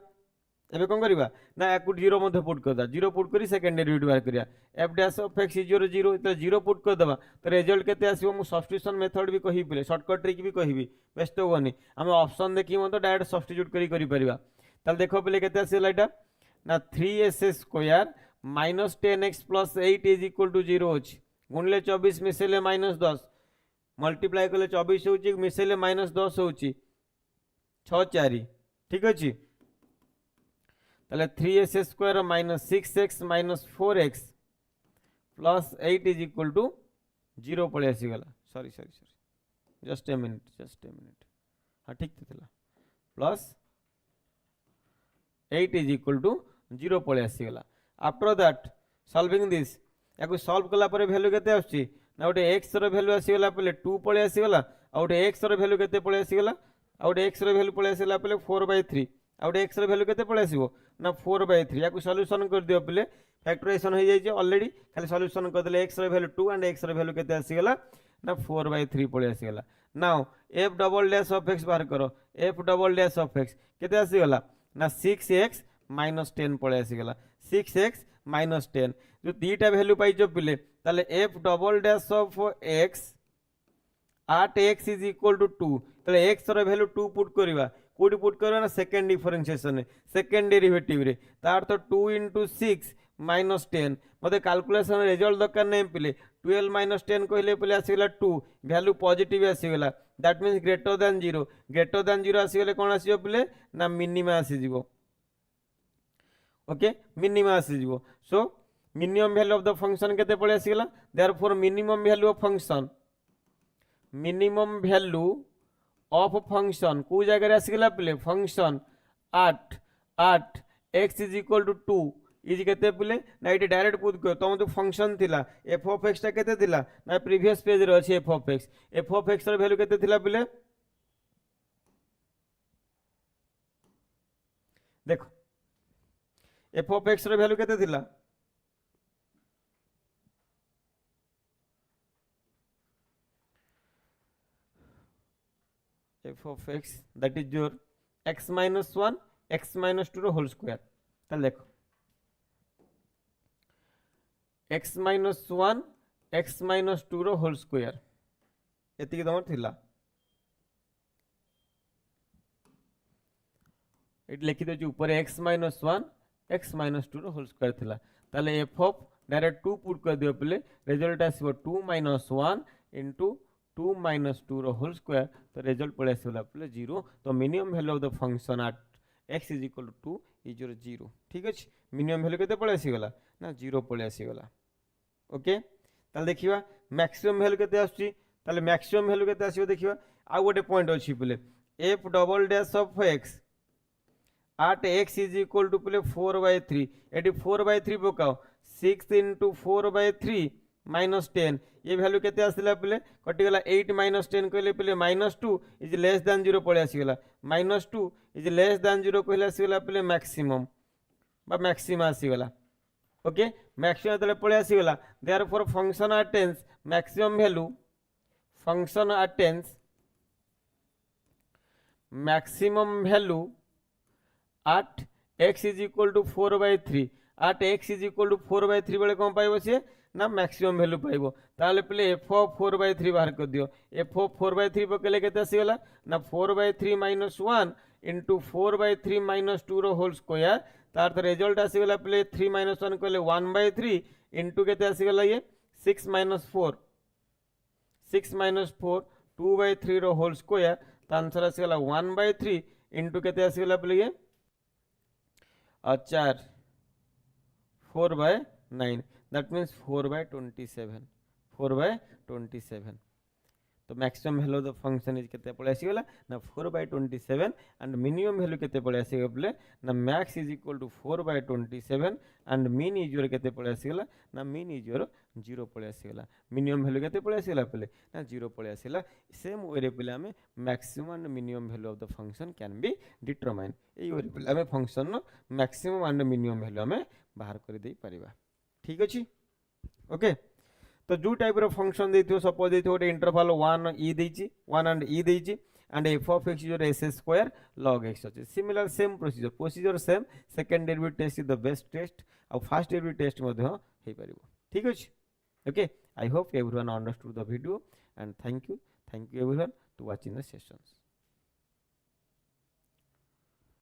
एबे कोन करबा ना याकू 0 मध्ये पुट कर दा 0 पुट करी सेकंड डेरिवेटिव बाहर करिया एफ डैश ऑफ एक्स 0 0 इते 0 पुट कर दबा तो रिजल्ट केते आसीबो मु सब्स्टिट्यूशन मेथड भी कहि पिले शॉर्टकट ट्रिक भी कहिबी बेस्ट होनी हम ऑप्शन देखि मतो डायरेक्ट सब्स्टिट्यूट करी परिबा। ताल देखो पिले केते आसीला एटा ना 3s square minus 10x plus 8 is equal to 0 अछि गुणले 24 मिसेले माइनस 10 मल्टीप्लाई करले 24 होछि मिसेले माइनस 10 होछि 6 4। ठीक अछि ताले 3s square minus 6x minus 4x plus 8 is equal to 0 पळे आसी गला सॉरी जस्ट ए मिनिट हाँ ठीक थिला प्लस 8 इज इक्वल टू 0 पळे आसी गला। आफ्टर दैट सॉल्विंग दिस याकू सॉल्व कला परे वैल्यू केते आछि ना ओटे x रो वैल्यू आसी गला पले 2 पळे आसी गला ओटे x रो वैल्यू केते पळे आसी गला ओटे x रो वैल्यू पळे आसी गला पले 4/3 ओटे x रो वैल्यू केते पळे आसीबो ना 4/3 याकू सॉल्यूशन कर दियो पले फैक्टराइजेशन हो जाई जे ऑलरेडी खाली सॉल्यूशन कर देले x रो वैल्यू 2 एंड x रो वैल्यू केते आसी गला ना 4/3 पळे आसी गला। Now f double dash of x बाहर करो f double dash of x केते आसी गला ना 6x माइनस 10 पळे आसी गला 6x माइनस 10 जो दीटा वैल्यू पाई जो पिले ताले f double dash of x at x is equal to 2 ताले x रो वैल्यू 2 पुट करबा कोडी पुट करबा ना सेकंड डिफरेंशिएशन सेकंड डेरिवेटिव रे तार तो 2 into 6 माइनस 10 मते कैलकुलेशन रिजल्ट दरकार नै पिले 12 माइनस 10 कहले पिले आसी गला 2 वैल्यू पॉजिटिव आसी गला दैट मींस ग्रेटर देन 0 आसी गले कोन आसीबो पिले ना मिनिमा आसी जीवो। ओके मिनिमा आसी जीवो so minimum value of the function केते पळे आसीगला therefore minimum value of function को जगह आसीगला पिले function 8 x is equal to 2 is केते पिले ना इटे डायरेक्ट पुट कर तुम जो फंक्शन थिला f ऑफ x टा केते थिला ना प्रीवियस पेज रे अछि f ऑफ x र वैल्यू केते थिला पिले देखो f ऑफ x र वैल्यू केते थिला f of x that is your x minus 1 x minus 2 रो होल स्क्वायर ताले देखो x minus 1 x minus 2 रो होल स्क्वायर एति तमर थिला एट लिखि दे ऊपर x minus 1 x minus 2 रो होल स्क्वायर थिला ताले f of डायरेक्ट 2 पुट कर दियो पले रिजल्ट आसीबो 2 minus 1 into 2 minus 2 रो होल स्क्वायर तो रिजल्ट पळे आसीला पले 0 तो minimum value of the function at x is equal to 2 is your 0 ठीक अछि मिनिमम वैल्यू केते पळे आसीगला ना 0 पळे आसीगला ओके ताले देखिबा मैक्सिमम वैल्यू केते आछी ताले मैक्सिमम वैल्यू केते आसीबो देखिबा आ गोटे पॉइंट अछि पले f double dash of x at x is equal to पले 4/3 एटी 4/3 पकाओ 6 into 4/3 minus 10 ये वैल्यू केते आसिला पले कटिगला 8 minus 10 कहले पले -2 इज लेस देन 0 पळे आसीगला -2 इज लेस देन 0 कहले आसीगला पले मैक्सिमम बा मैक्सिमा आसीगला ओके मैक्सिमम तले पळे आसीगला therefore function attains maximum value function attains maximum value at x is equal to 4/3 at x is equal to 4/3 बेले कौन पाइबो से ना मैक्सिमम वैल्यू पाइबो ताले पले f of 4/3 बाहर कर दियो f of 4/3 पकेले केते आसीगला ना 4/3 minus 1 into 4/3 minus 2 रो होल स्क्वायर तार तो रिजल्ट आसीगला पले 3 minus 1 कहले 1/3 into केते आसीगला ये 6 minus 4 2/3 रो होल स्क्वायर ता आंसर आसीगला 1/3 into केते आसीगला पले ये 4/9 that means 4/27 तो maximum value of the function is केते पळे आसीगला ना 4/27 एंड मिनिमम वैल्यू केते पळे आसीगला पले ना max is equal to 4/27 and min is your केते पळे आसीगला ना मीन इज योर 0 पळे आसीगला मिनिमम वैल्यू केते पळे आसीगला पले ना 0 पळे आसीला सेम वे रे पले हमें maximum and minimum value of the function can be determine ए वे रे पले हमें फंक्शन नो मैक्सिमम एंड मिनिमम वैल्यू हमें बाहर कर दे परिबा ठीक अछि ओके तो जो टाइप रो फंक्शन देथियो सपोज देथियो गोटे इंटरवल 1 e देछि 1 एंड e देछि and f of x is s square log x अछि similar same procedure same second derivative test is the best test और फर्स्ट डेरिवेटिव टेस्ट मध्ये हे परिबो ठीक अछि okay I hope everyone understood the video and thank you everyone to watching the sessions.